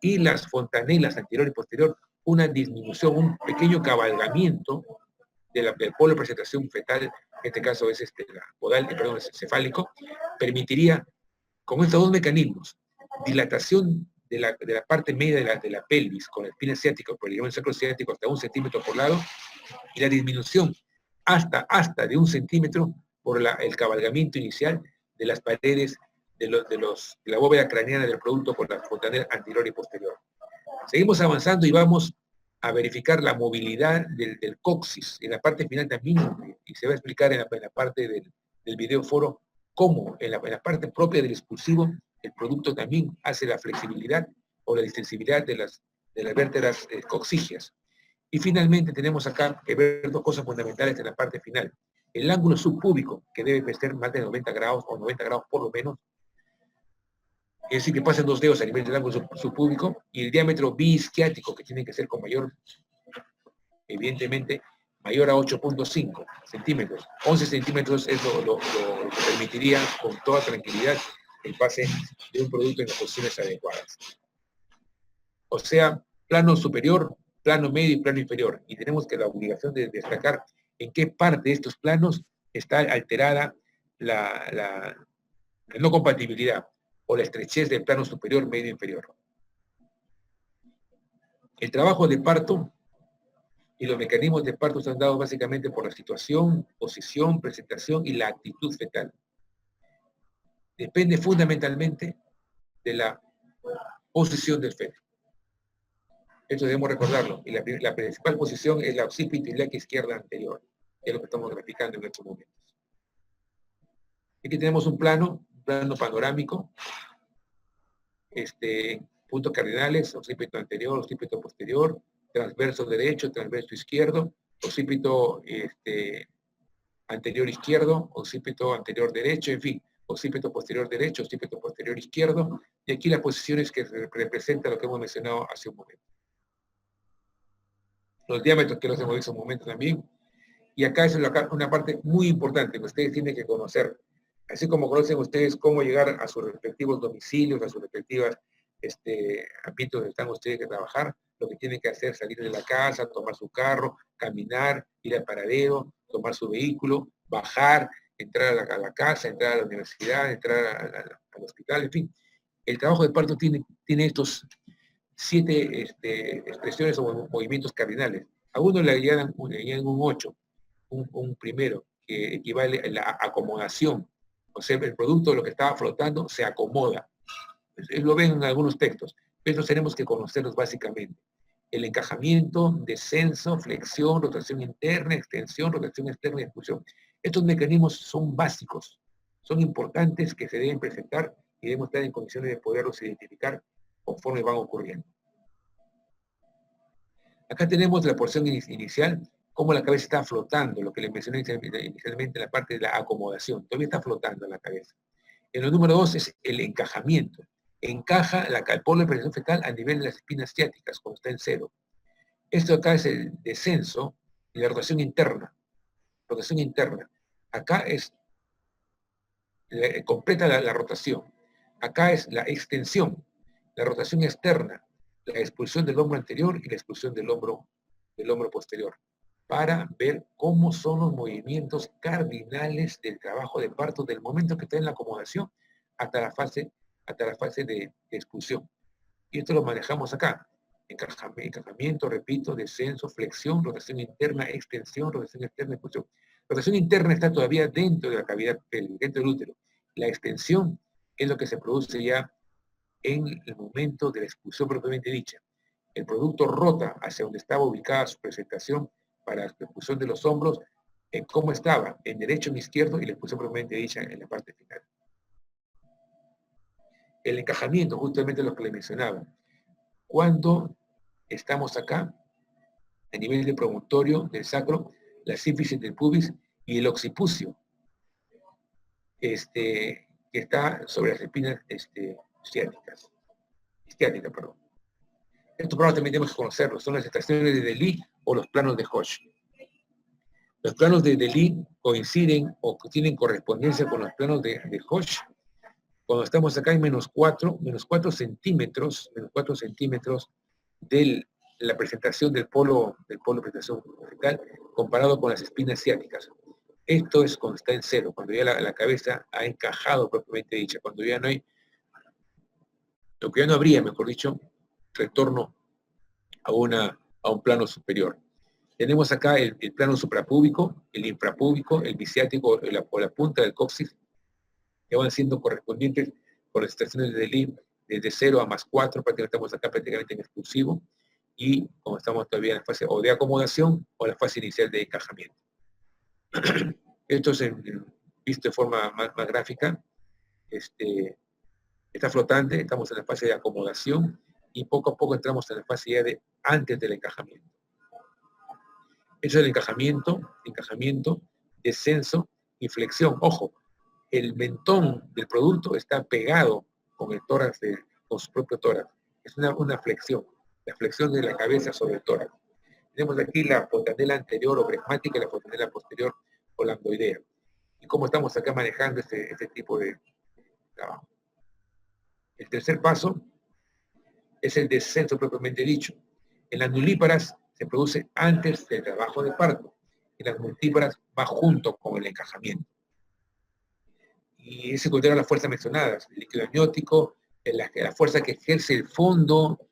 y las fontanelas anterior y posterior, una disminución, un pequeño cabalgamiento del polo de presentación fetal, en este caso es el cefálico, permitiría, con estos dos mecanismos, dilatación de la parte media de la pelvis con la espina ciática por el ligamento sacrociático hasta 1 centímetro por lado, y la disminución hasta de 1 centímetro por el cabalgamiento inicial de las paredes de la bóveda craneana del producto con la fontanela anterior y posterior. Seguimos avanzando y vamos a verificar la movilidad del coxis en la parte final también, y se va a explicar en la parte del video foro cómo en la parte propia del expulsivo el producto también hace la flexibilidad o la distensibilidad de las vértebras coxígeas. Y finalmente tenemos acá que ver dos cosas fundamentales en la parte final: el ángulo subpúbico, que debe ser más de 90 grados o 90 grados por lo menos, es decir, que pasen 2 dedos a nivel del ángulo subpúbico, y el diámetro biisquiático, que tiene que ser con mayor, evidentemente, mayor a 8.5 centímetros. 11 centímetros es lo que permitiría con toda tranquilidad el pase de un producto en las posiciones adecuadas. O sea, plano superior, plano medio y plano inferior. Y tenemos que la obligación de destacar en qué parte de estos planos está alterada la no compatibilidad o la estrechez del plano superior, medio e inferior. El trabajo de parto y los mecanismos de parto están dados básicamente por la situación, posición, presentación y la actitud fetal. Depende fundamentalmente de la posición del feto. Esto debemos recordarlo. Y la principal posición es la occipito ilíaca izquierda anterior, que es lo que estamos graficando en estos momentos. Aquí tenemos un plano panorámico, puntos cardinales: occipito anterior, occipito posterior, transverso derecho, transverso izquierdo, occipito anterior izquierdo, occipito anterior derecho, en fin, occipito posterior derecho, occipito posterior izquierdo, y aquí las posiciones que representan lo que hemos mencionado hace un momento. Los diámetros que los hemos visto un momento también, y acá es una parte muy importante que ustedes tienen que conocer. Así como conocen ustedes cómo llegar a sus respectivos domicilios, a sus respectivas ámbitos donde están ustedes que trabajar, lo que tienen que hacer es salir de la casa, tomar su carro, caminar, ir al paradero, tomar su vehículo, bajar, entrar a la casa, entrar a la universidad, entrar al hospital, en fin. El trabajo de parto tiene estos 7 expresiones o movimientos cardinales. A uno le añaden un 8, un primero, que equivale a la acomodación. O sea, el producto de lo que estaba flotando se acomoda. Lo ven en algunos textos, pero tenemos que conocerlos básicamente. El encajamiento, descenso, flexión, rotación interna, extensión, rotación externa y expulsión. Estos mecanismos son básicos, son importantes, que se deben presentar y debemos estar en condiciones de poderlos identificar conforme van ocurriendo. Acá tenemos la porción inicial, cómo la cabeza está flotando, lo que les mencioné inicialmente en la parte de la acomodación. Todavía está flotando la cabeza. En el número 2 es el encajamiento. Encaja el polo de presentación fetal a nivel de las espinas ciáticas, cuando está en 0. Esto acá es el descenso y la rotación interna. Rotación interna. Acá es completa la rotación. Acá es la extensión, la rotación externa, la expulsión del hombro anterior y la expulsión del hombro posterior, para ver cómo son los movimientos cardinales del trabajo de parto del momento que está en la acomodación hasta la fase de expulsión. Y esto lo manejamos acá: encajamiento, repito, descenso, flexión, rotación interna, extensión, rotación externa, expulsión. rotación interna está todavía dentro de la cavidad pélvica, dentro del útero. La extensión es lo que se produce ya en el momento de la expulsión propiamente dicha. El producto rota hacia donde estaba ubicada su presentación para la expulsión de los hombros, en cómo estaba, en derecho, en izquierdo, y la expulsión propiamente dicha en la parte final. El encajamiento, justamente lo que le mencionaba. Cuando estamos acá, a nivel del promontorio, del sacro, la sínfisis del pubis y el occipucio, que está sobre las espinas ciáticas. Perdón. Estos planos también tenemos que conocerlos, son las estaciones de Delis o los planos de Hoche. Los planos de Delis coinciden o tienen correspondencia con los planos de Hoche. Cuando estamos acá en menos 4 centímetros de la presentación del polo de presentación fetal comparado con las espinas ciáticas. Esto es cuando está en cero, cuando ya la cabeza ha encajado propiamente dicha, cuando ya no hay, lo que ya no habría, mejor dicho, retorno a un plano superior. Tenemos acá el plano suprapúbico, el infrapúbico, el biciático o la punta del coxis, que van siendo correspondientes por las estaciones de Delis desde 0 a más 4, prácticamente estamos acá prácticamente en expulsivo, y como estamos todavía en la fase o de acomodación o la fase inicial de encajamiento. Esto es visto de forma más gráfica. Está flotante, estamos en la fase de acomodación y poco a poco entramos en la fase ya de antes del encajamiento. Eso es el encajamiento, descenso y flexión. Ojo, el mentón del producto está pegado con el tórax, con su propio tórax. Es una flexión, la flexión de la cabeza sobre el tórax. Tenemos aquí la fontanela anterior o bregmática y la fontanela posterior o lambdoidea. Y cómo estamos acá manejando este tipo de trabajo. El tercer paso es el descenso propiamente dicho. En las nulíparas se produce antes del trabajo de parto. En las multíparas va junto con el encajamiento. Y se considera las fuerzas mencionadas, el líquido amniótico, la fuerza que ejerce el fondo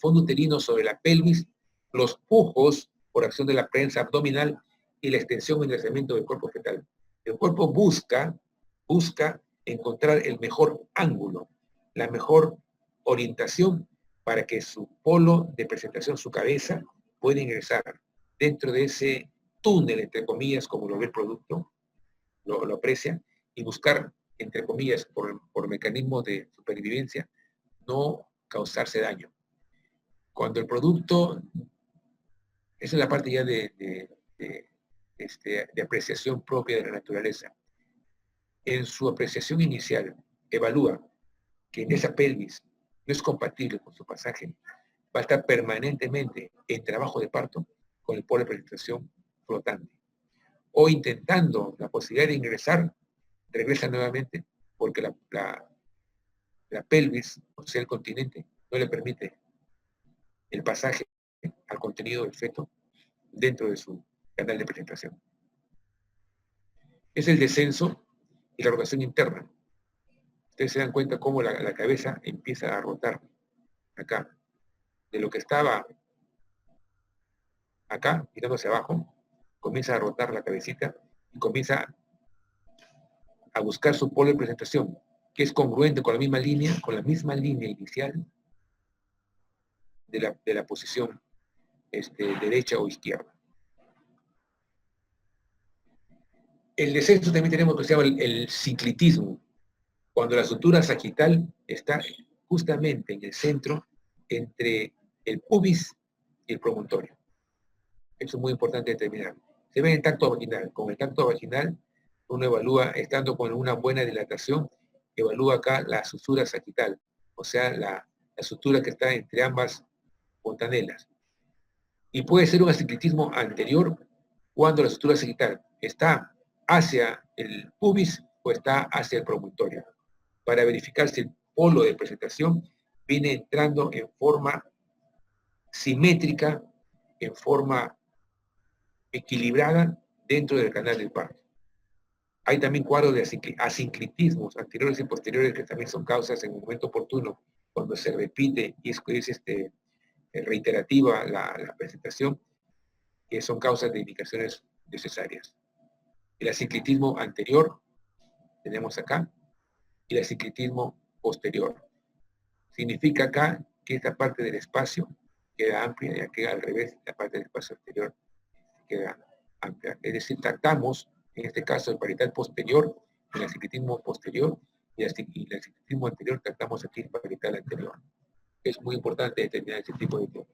uterino sobre la pelvis, los pujos por acción de la prensa abdominal y la extensión y enderezamiento del cuerpo fetal. El cuerpo busca encontrar el mejor ángulo, la mejor orientación para que su polo de presentación, su cabeza, pueda ingresar dentro de ese túnel, entre comillas, como lo ve el producto, lo aprecia, y buscar, entre comillas, por mecanismo de supervivencia, no causarse daño. Cuando el producto, esa es la parte ya de apreciación propia de la naturaleza. En su apreciación inicial, evalúa que en esa pelvis no es compatible con su pasaje, va a estar permanentemente en trabajo de parto con el polo de presentación flotante. O intentando la posibilidad de ingresar, regresa nuevamente porque la pelvis, o sea, el continente, no le permite el pasaje al contenido del feto dentro de su canal de presentación. Es el descenso y la rotación interna. Ustedes se dan cuenta cómo la cabeza empieza a rotar acá. De lo que estaba acá, mirando hacia abajo, comienza a rotar la cabecita y comienza a buscar su polo de presentación, que es congruente con la misma línea inicial de la posición derecha o izquierda. El descenso también tenemos lo que se llama el ciclitismo, cuando la sutura sagital está justamente en el centro entre el pubis y el promontorio. Eso es muy importante determinar. Se ve en el tacto vaginal. Con el tacto vaginal, uno evalúa, estando con una buena dilatación, evalúa acá la sutura sagital, o sea, la sutura que está entre ambas fontanelas. Y puede ser un ascletismo anterior cuando la sutura sagital está hacia el pubis o está hacia el promontorio, para verificar si el polo de presentación viene entrando en forma simétrica, en forma equilibrada dentro del canal del parto. Hay también cuadros de asinclitismos anteriores y posteriores que también son causas en un momento oportuno, cuando se repite y es reiterativa la presentación, que son causas de indicaciones necesarias. El aciclitismo anterior, tenemos acá, y el aciclitismo posterior. Significa acá que esta parte del espacio queda amplia y aquí al revés, la parte del espacio anterior queda amplia. Es decir, tratamos, en este caso, el parietal posterior, el aciclitismo posterior, y el aciclitismo anterior tratamos aquí el parietal anterior. Es muy importante determinar este tipo de temas.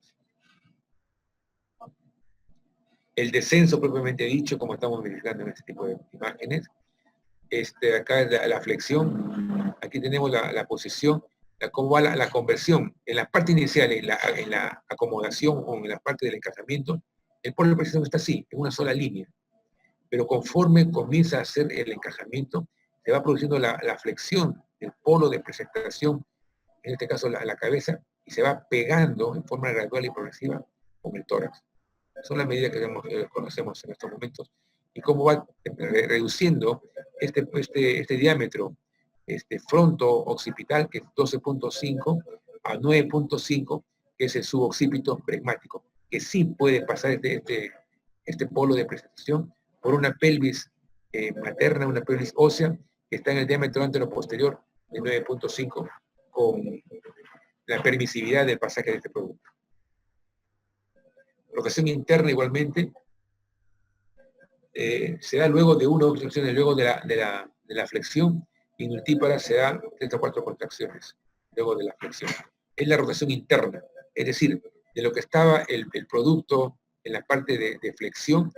El descenso propiamente dicho, como estamos verificando en este tipo de imágenes, acá es la flexión, aquí tenemos la posición, cómo va la conversión. En la parte inicial, en la acomodación o en la parte del encajamiento, el polo de presentación está así, en una sola línea. Pero conforme comienza a hacer el encajamiento, se va produciendo la flexión del polo de presentación, en este caso la cabeza, y se va pegando en forma gradual y progresiva con el tórax. Son las medidas que conocemos en estos momentos. Y cómo va reduciendo este diámetro fronto-occipital, que es 12.5 a 9.5, que es el suboccipito pregmático, que sí puede pasar este polo de presentación por una pelvis materna, una pelvis ósea, que está en el diámetro antero-posterior de 9.5, con la permisividad del pasaje de este producto. Rotación interna igualmente se da luego de una o dos contracciones, luego de la flexión, y en multípara se da 3 o 4 contracciones luego de la flexión. Es la rotación interna, es decir, de lo que estaba el producto en la parte de flexión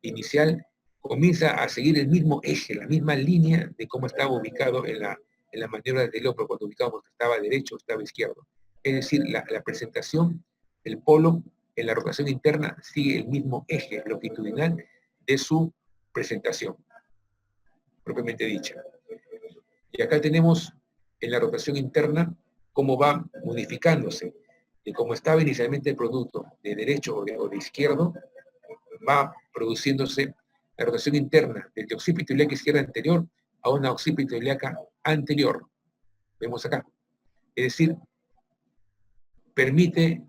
inicial, comienza a seguir el mismo eje, la misma línea de cómo estaba ubicado en la maniobra del hombro, cuando ubicábamos que estaba derecho o estaba izquierdo. Es decir, la presentación del polo en la rotación interna sigue el mismo eje longitudinal de su presentación, propiamente dicha. Y acá tenemos en la rotación interna cómo va modificándose. De cómo estaba inicialmente el producto, de derecho o de izquierdo, va produciéndose la rotación interna desde occipito ilíaca izquierda anterior a una occipito ilíaca anterior. Vemos acá. Es decir, permite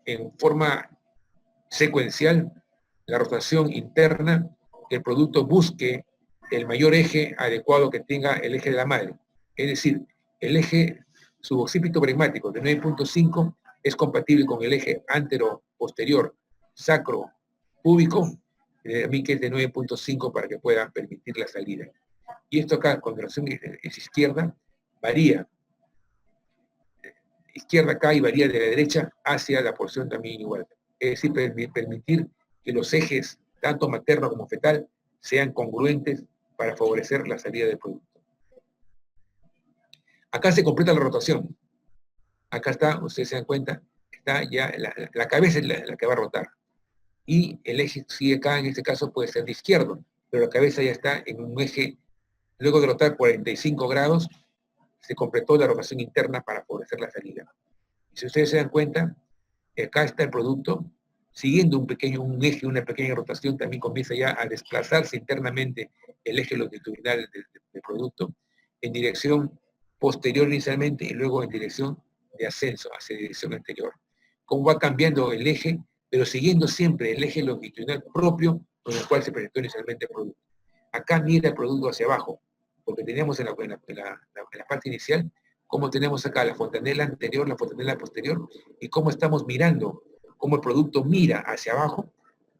en forma secuencial la rotación interna, que el producto busque el mayor eje adecuado que tenga el eje de la madre. Es decir, el eje suboccipito pregmático de 9.5 es compatible con el eje antero-posterior sacro-púbico, a mí que es de 9.5 para que pueda permitir la salida. Y esto acá, con relación es izquierda, varía. Izquierda acá y varía de la derecha hacia la porción también igual. Es decir, permitir que los ejes, tanto materno como fetal, sean congruentes para favorecer la salida del producto. Acá se completa la rotación. Acá está, ustedes se dan cuenta, está ya la cabeza es la que va a rotar. Y el eje sigue acá, en este caso puede ser de izquierdo, pero la cabeza ya está en un eje, luego de rotar 45 grados, se completó la rotación interna para favorecer la salida. Y si ustedes se dan cuenta, acá está el producto, siguiendo un eje, una pequeña rotación, también comienza ya a desplazarse internamente el eje longitudinal del producto en dirección posterior inicialmente y luego en dirección de ascenso hacia dirección anterior. Cómo va cambiando el eje, pero siguiendo siempre el eje longitudinal propio con el cual se presentó inicialmente el producto. Acá mira el producto hacia abajo, porque teníamos en la parte inicial cómo tenemos acá la fontanela anterior, la fontanela posterior, y cómo estamos mirando, cómo el producto mira hacia abajo,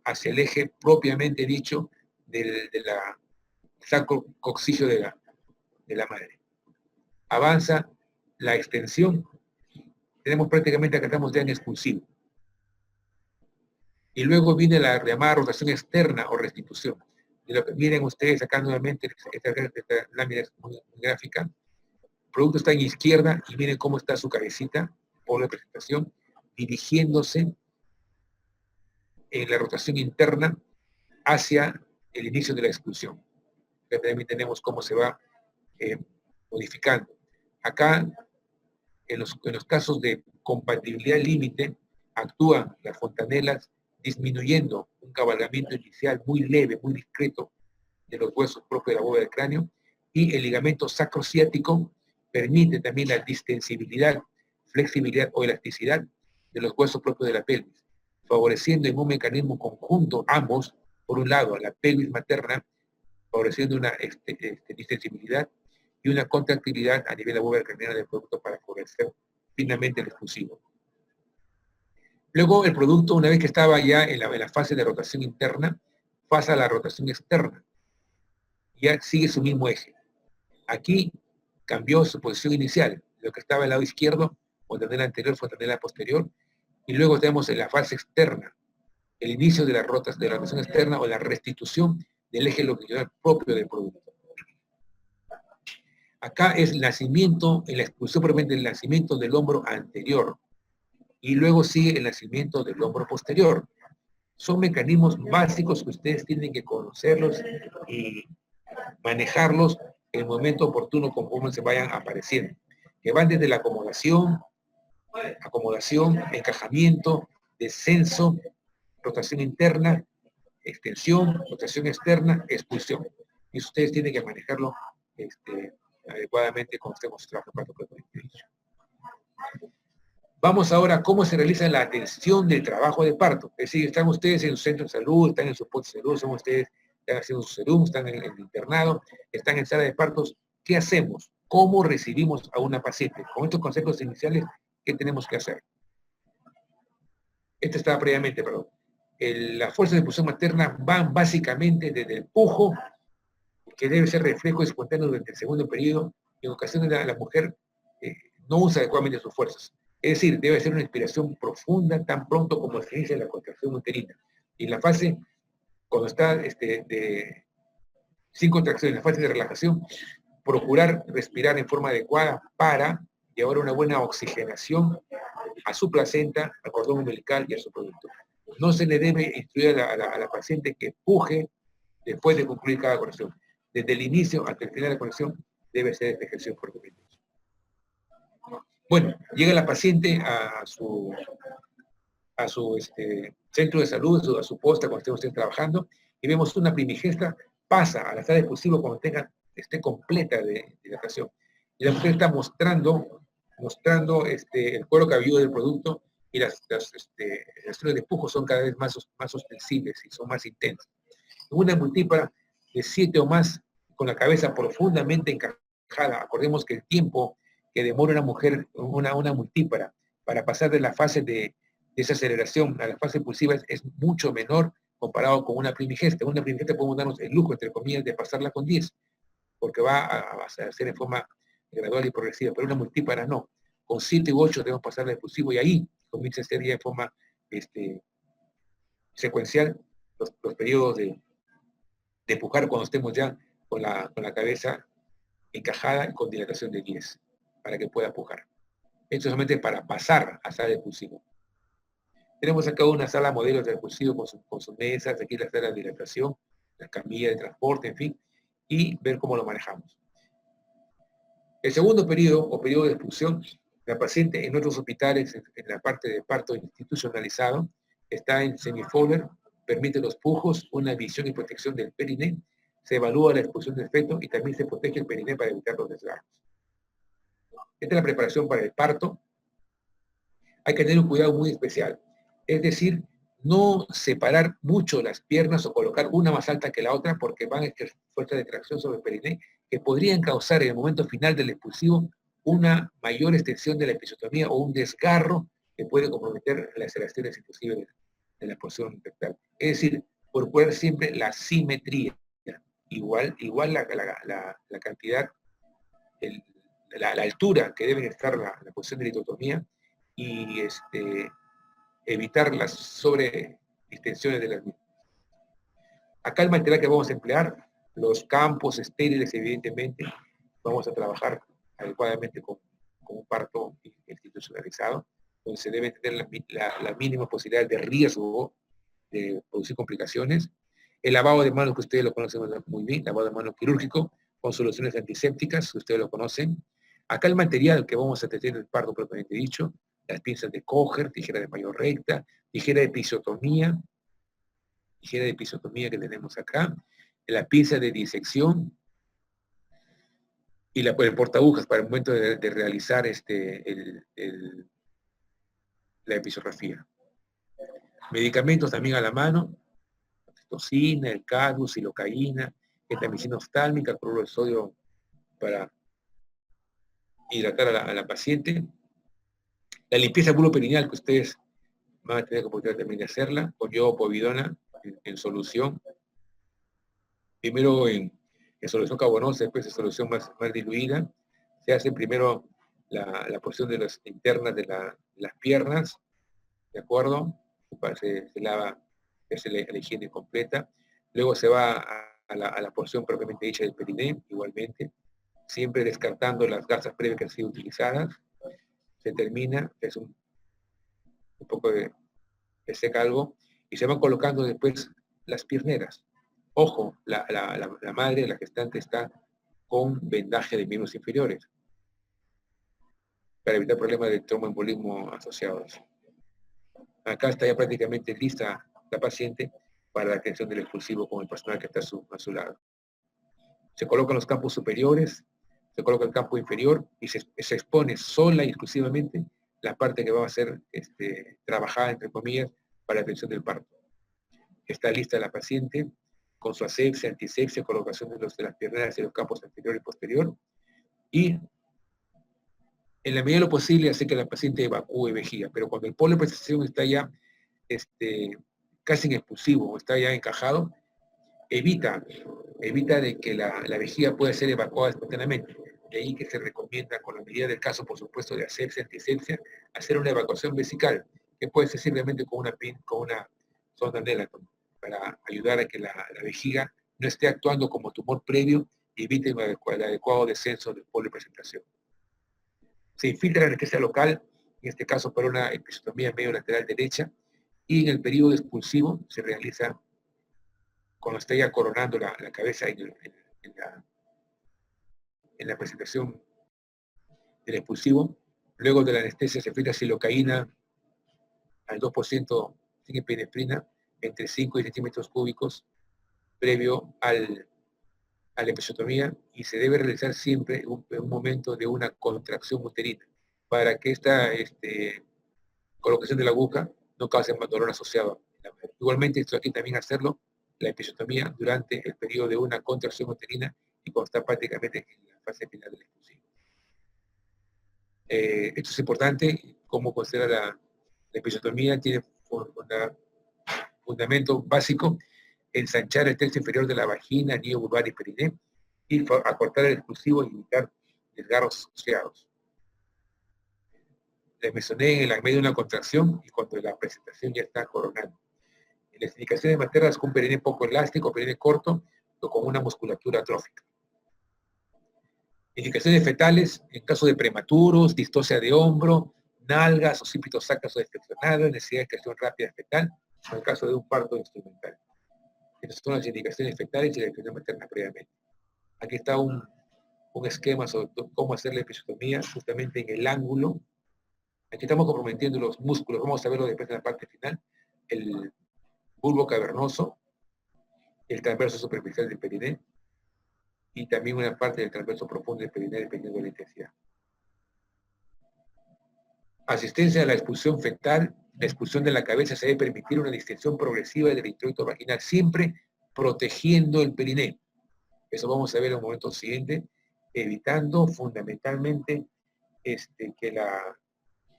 hacia el eje propiamente dicho de la sacrococcigio de la madre. Avanza la extensión, tenemos prácticamente acá estamos ya en expulsivo. Y luego viene la llamada rotación externa o restitución. Miren ustedes acá nuevamente, esta lámina es muy gráfica. El producto está en izquierda y miren cómo está su cabecita por la presentación, dirigiéndose en la rotación interna hacia el inicio de la expulsión. Acá también tenemos cómo se va modificando. Acá, en los casos de compatibilidad límite, actúan las fontanelas disminuyendo un cabalgamiento inicial muy leve, muy discreto de los huesos propios de la bóveda del cráneo, y el ligamento sacrociático permite también la distensibilidad, flexibilidad o elasticidad de los huesos propios de la pelvis, favoreciendo en un mecanismo conjunto ambos, por un lado, la pelvis materna favoreciendo una distensibilidad y una contractilidad a nivel de la bóveda craneana del producto para favorecer finamente el expulsivo. Luego el producto, una vez que estaba ya en la fase de rotación interna, pasa a la rotación externa. Ya sigue su mismo eje. Aquí cambió su posición inicial. Lo que estaba al lado izquierdo, fontanela anterior, fontanela posterior, y luego tenemos en la fase externa, el inicio de la rotación externa o la restitución del eje longitudinal propio del producto. Acá es el nacimiento, en la expulsión propiamente el nacimiento del hombro anterior, y luego sigue el nacimiento del hombro posterior. Son mecanismos básicos que ustedes tienen que conocerlos y manejarlos en el momento oportuno conforme se vayan apareciendo, que van desde la acomodación, encajamiento, descenso, rotación interna, extensión, rotación externa, expulsión. Y ustedes tienen que manejarlo adecuadamente cuando estemos trabajando. Vamos ahora a cómo se realiza la atención del trabajo de parto. Es decir, están ustedes en su centro de salud, están en su post de salud, son ustedes, están haciendo su serum, están en el internado, están en sala de partos. ¿Qué hacemos? ¿Cómo recibimos a una paciente? Con estos conceptos iniciales, ¿qué tenemos que hacer? Esto estaba previamente, perdón. Las fuerzas de expulsión materna van básicamente desde el pujo, que debe ser reflejo espontáneo durante el segundo periodo, y en ocasiones la mujer no usa adecuadamente sus fuerzas. Es decir, debe ser una inspiración profunda tan pronto como se inicia la contracción uterina. Y en la fase, cuando está sin contracción, en la fase de relajación, procurar respirar en forma adecuada para llevar una buena oxigenación a su placenta, al cordón umbilical y a su producto. No se le debe instruir a la paciente que puje después de concluir cada conexión. Desde el inicio hasta el final de la conexión debe ser este ejercicio fuertemente. Bueno, llega la paciente a su centro de salud, a su posta cuando estén trabajando, y vemos una primigesta, pasa a la sala de expulsivo cuando esté completa de dilatación. Y la mujer está mostrando el cuero cabelludo del producto, y las zonas de pujo son cada vez más ostensibles y son más intensas. Una multípara de 7 o más con la cabeza profundamente encajada. Acordemos que el tiempo que demora una mujer, una multípara, para pasar de la fase de desaceleración a la fase impulsiva es mucho menor comparado con una primigesta. Una primigesta podemos darnos el lujo, entre comillas, de pasarla con 10, porque va a hacer en forma gradual y progresiva, pero una multípara no. Con 7 u 8 debemos pasarla al expulsivo y ahí comienza a ser ya en forma secuencial los periodos de pujar cuando estemos ya con la cabeza encajada y con dilatación de 10, para que pueda pujar. Esto es solamente para pasar a sala de expulsivo. Tenemos acá una sala modelo de expulsivo con sus mesas, aquí la sala de dilatación, la camilla de transporte, en fin, y ver cómo lo manejamos. El segundo periodo, o periodo de expulsión, la paciente en otros hospitales, en la parte de parto institucionalizado, está en semifolder, permite los pujos, una visión y protección del periné, se evalúa la expulsión del feto y también se protege el periné para evitar los desgarros. Esta es la preparación para el parto. Hay que tener un cuidado muy especial. Es decir, no separar mucho las piernas o colocar una más alta que la otra porque van a ejercer fuerza de tracción sobre el periné que podrían causar en el momento final del expulsivo una mayor extensión de la episiotomía o un desgarro que puede comprometer las relaciones inclusive de la posición rectal. Es decir, procurar siempre la simetría. Igual la cantidad, la altura que deben estar la posición de litotomía y evitar las sobredistensiones de las mismas. Acá el material que vamos a emplear, los campos estériles evidentemente, vamos a trabajar adecuadamente con un parto institucionalizado, donde se debe tener la mínima posibilidad de riesgo de producir complicaciones. El lavado de manos, que ustedes lo conocen muy bien, lavado de manos quirúrgico, con soluciones antisépticas, que ustedes lo conocen. Acá el material que vamos a tener en el parto propiamente dicho, las pinzas de Kocher, tijera de mayor recta, tijera de episiotomía que tenemos acá, la pinza de disección y el portagujas para el momento de realizar la episografía. Medicamentos también a la mano, toxina, el cadus, silocaína, gentamicina oftálmica, cloruro de sodio para hidratar a la paciente. La limpieza buloperineal, que ustedes van a tener que oportunidad también de hacerla, con yodopovidona en solución. Primero en solución carbonosa, después en solución más diluida. Se hace primero la porción de las internas de las piernas, ¿de acuerdo? Se lava, se hace la higiene completa. Luego se va a la porción propiamente dicha del periné, igualmente, siempre descartando las gasas previas que han sido utilizadas. Se termina, es un poco de seca algo, y se van colocando después las pierneras. Ojo, la madre, la gestante, está con vendaje de miembros inferiores para evitar problemas de tromboembolismo asociados. Acá está ya prácticamente lista la paciente para la atención del expulsivo con el personal que está a su lado. Se colocan los campos superiores, se coloca el campo inferior y se expone sola y exclusivamente la parte que va a ser trabajada, entre comillas, para la atención del parto. Está lista la paciente con su asepsia, antisepsia, colocación de las pierneras y los campos anterior y posterior, y en la medida de lo posible hacer que la paciente evacúe vejiga, pero cuando el polo de presentación está ya casi en expulsivo o está ya encajado, evita de que la vejiga pueda ser evacuada espontáneamente. De ahí que se recomienda, con la medida del caso, por supuesto, de asepsia, antisepsia, hacer una evacuación vesical, que puede ser simplemente con una sonda Nelaton, para ayudar a que la vejiga no esté actuando como tumor previo y evite el adecuado descenso del polo de presentación. Se infiltra la anestesia local, en este caso para una episiotomía medio lateral derecha, y en el periodo expulsivo se realiza cuando está ya coronando la cabeza en la presentación del expulsivo. Luego de la anestesia se aplica silocaína al 2% sin epinefrina entre 5 y 10 centímetros cúbicos previo a la episiotomía, y se debe realizar siempre en un momento de una contracción uterina para que esta colocación de la aguja no cause más dolor asociado. Igualmente, esto aquí también hacerlo, la episiotomía, durante el periodo de una contracción uterina y cuando está prácticamente en la fase final del expulsivo. Esto es importante, como considera la episiotomía, tiene fundamento básico: ensanchar el tercio inferior de la vagina, anillo vulvar y periné, y acortar el expulsivo y evitar desgarros asociados. La mesoné en la medio de una contracción y cuando la presentación ya está coronando. En las indicaciones maternas con periné poco elástico, periné corto o con una musculatura atrófica. Indicaciones fetales en caso de prematuros, distosia de hombro, nalgas, ocípitos sacros o deflexionados, necesidad de creación rápida fetal, o en el caso de un parto instrumental. Estas son las indicaciones fetales y la indicación materna previamente. Aquí está un esquema sobre cómo hacer la episiotomía, justamente en el ángulo. Aquí estamos comprometiendo los músculos, vamos a verlo después en la parte final. El bulbo cavernoso, el transverso superficial del periné, y también una parte del transverso profundo del periné dependiendo de la intensidad. Asistencia a la expulsión fetal. La expulsión de la cabeza se debe permitir una distensión progresiva del introito vaginal, siempre protegiendo el periné. Eso vamos a ver en el momento siguiente, evitando fundamentalmente que la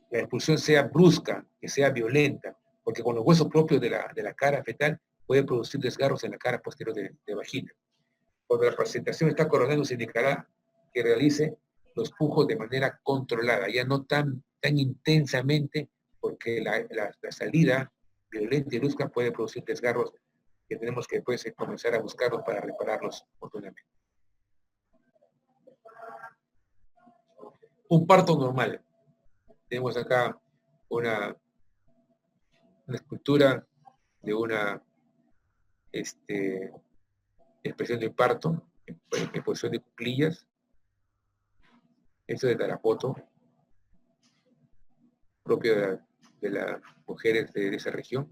expulsión sea brusca, que sea violenta, porque con los huesos propios de la cara fetal puede producir desgarros en la cara posterior de vagina. Cuando la presentación está coronando, se indicará que realice los pujos de manera controlada, ya no tan intensamente, porque la salida violenta y brusca puede producir desgarros que tenemos que después comenzar a buscarlos para repararlos oportunamente. Un parto normal. Tenemos acá una escultura de una expresión de parto en posición de cuclillas. Esto de Tarapoto, propio de las mujeres de esa región.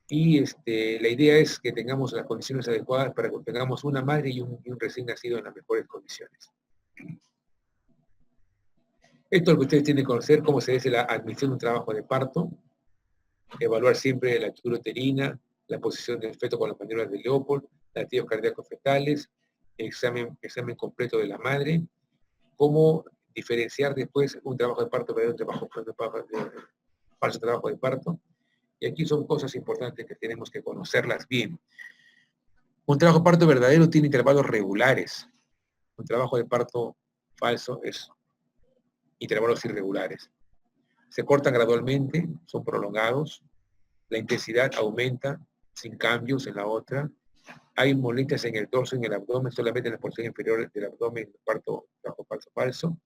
Y la idea es que tengamos las condiciones adecuadas para que tengamos una madre y un recién nacido en las mejores condiciones. Esto es lo que ustedes tienen que conocer: cómo se hace la admisión de un trabajo de parto, evaluar siempre la altura uterina, la posición del feto con las maniobras de Leopold, latidos cardíacos fetales, examen completo de la madre, cómo diferenciar después un trabajo de parto verdadero de falso trabajo de parto. Y aquí son cosas importantes que tenemos que conocerlas bien. Un trabajo de parto verdadero tiene intervalos regulares. Un trabajo de parto falso es intervalos irregulares. Se cortan gradualmente, son prolongados, la intensidad aumenta sin cambios en la otra. Hay molestias en el dorso, en el abdomen, solamente en la porción inferior del abdomen, parto trabajo falso.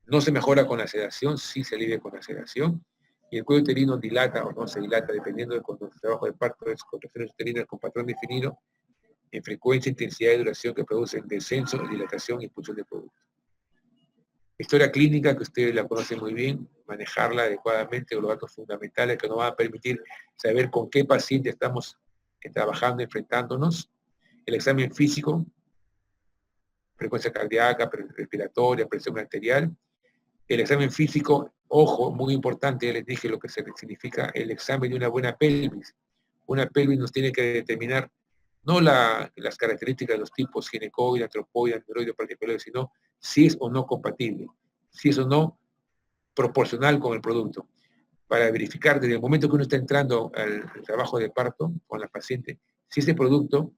No se mejora con la sedación, sí se alivia con la sedación. Y el cuello uterino dilata o no se dilata, dependiendo de cuando el trabajo de parto es contracciones uterinas con patrón definido, en frecuencia, intensidad y duración que producen descenso, dilatación y expulsión de producto. Historia clínica, que ustedes la conocen muy bien, manejarla adecuadamente, los datos fundamentales que nos van a permitir saber con qué paciente estamos trabajando, enfrentándonos. El examen físico, frecuencia cardíaca, respiratoria, presión arterial. El examen físico, ojo, muy importante, ya les dije lo que significa el examen de una buena pelvis. Una pelvis nos tiene que determinar no las características de los tipos ginecoide, antropoide, androide, particular, sino si es o no compatible, si es o no proporcional con el producto. Para verificar desde el momento que uno está entrando al trabajo de parto con la paciente, si ese producto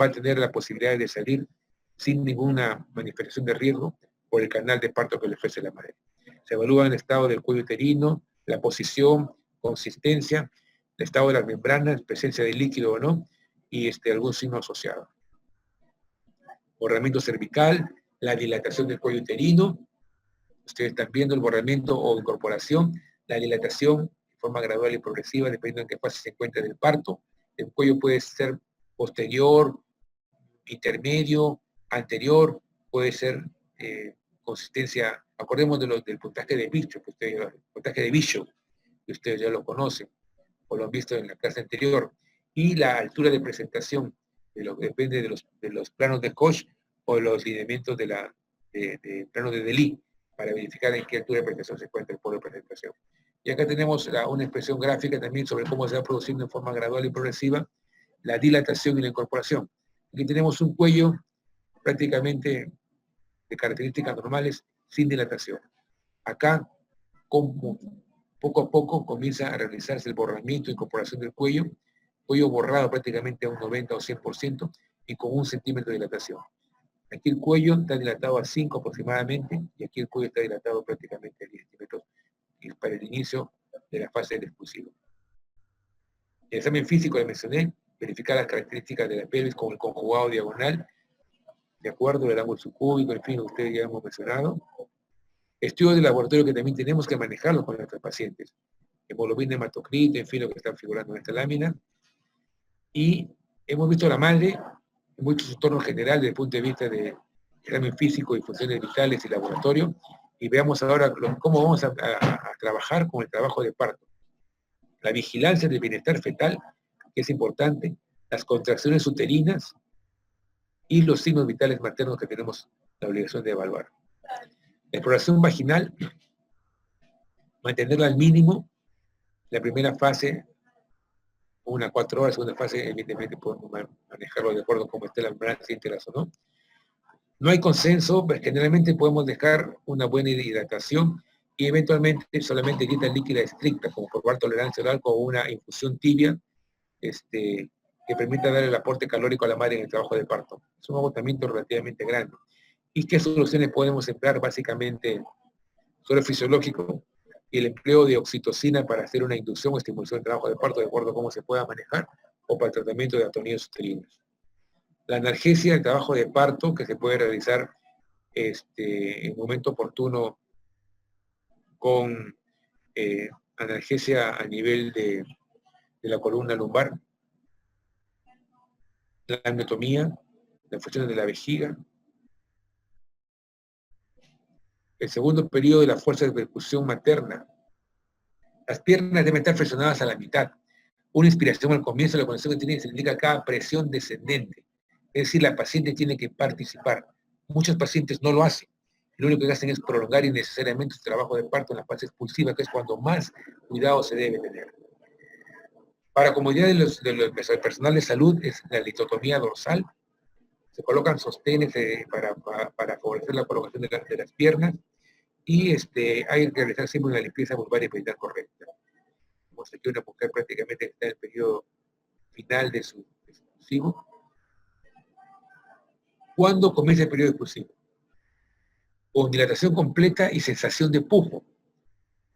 va a tener la posibilidad de salir sin ninguna manifestación de riesgo por el canal de parto que le ofrece la madre. Se evalúa el estado del cuello uterino, la posición, consistencia, el estado de las membranas, presencia de líquido o no, y algún signo asociado. Borramiento cervical, la dilatación del cuello uterino. Ustedes están viendo el borramiento o incorporación, la dilatación de forma gradual y progresiva, dependiendo en qué fase se encuentre del parto. El cuello puede ser posterior, intermedio, anterior, puede ser consistencia, acordemos del puntaje de Bishop, que ustedes ya lo conocen, o lo han visto en la clase anterior, y la altura de presentación, depende de los planos de Koch o de los lineamientos de plano de Delhi, para verificar en qué altura de presentación se encuentra el polo de presentación. Y acá tenemos una expresión gráfica también sobre cómo se va produciendo en forma gradual y progresiva la dilatación y la incorporación. Aquí tenemos un cuello prácticamente de características normales sin dilatación. Acá, como poco a poco comienza a realizarse el borramiento e incorporación del cuello borrado prácticamente a un 90 o 100% y con 1 centímetro de dilatación. Aquí el cuello está dilatado a 5 aproximadamente y aquí el cuello está dilatado prácticamente a 10 centímetros para el inicio de la fase del expulsivo. El examen físico le mencioné, verificar las características de la pelvis con el conjugado diagonal, de acuerdo al ángulo subcúbico, en fin, ustedes ya hemos mencionado. Estudios de laboratorio que también tenemos que manejarlos con nuestros pacientes. Hemoglobina, hematocrito, en fin, lo que están figurando en esta lámina. Y hemos visto a la madre en muchos entornos generales desde el punto de vista de examen físico y funciones vitales y laboratorio. Y veamos ahora cómo vamos a trabajar con el trabajo de parto. La vigilancia del bienestar fetal, que es importante, las contracciones uterinas y los signos vitales maternos que tenemos la obligación de evaluar. La exploración vaginal, mantenerla al mínimo, la primera fase, 1 a 4 horas, segunda fase, evidentemente podemos manejarlo de acuerdo a cómo esté la membrana, si íntegras o no. No hay consenso, pero generalmente podemos dejar una buena hidratación y eventualmente solamente dieta líquida estricta, como probar tolerancia oral con una infusión tibia, que permita dar el aporte calórico a la madre en el trabajo de parto. Es un agotamiento relativamente grande. ¿Y qué soluciones podemos emplear? Básicamente, suelo fisiológico y el empleo de oxitocina para hacer una inducción o estimulación del trabajo de parto de acuerdo a cómo se pueda manejar, o para el tratamiento de atonías uterinas. La analgesia, el trabajo de parto, que se puede realizar en momento oportuno con analgesia a nivel de la columna lumbar, la amiotomía, las funciones de la vejiga. El segundo periodo de la fuerza de percusión materna. Las piernas deben estar flexionadas a la mitad. Una inspiración al comienzo de la conexión que tiene se indica cada presión descendente. Es decir, la paciente tiene que participar. Muchos pacientes no lo hacen. Lo único que hacen es prolongar innecesariamente su trabajo de parto en la fase expulsiva, que es cuando más cuidado se debe tener. Para comodidad del personal de salud es la litotomía dorsal, Se colocan sostenes para favorecer la colocación de las piernas y hay que realizar siempre una limpieza vulvar y perineal correcta. Como se que una mujer prácticamente está en el periodo final de su expulsivo. ¿Cuándo comienza el periodo expulsivo? Con dilatación completa y sensación de pujo.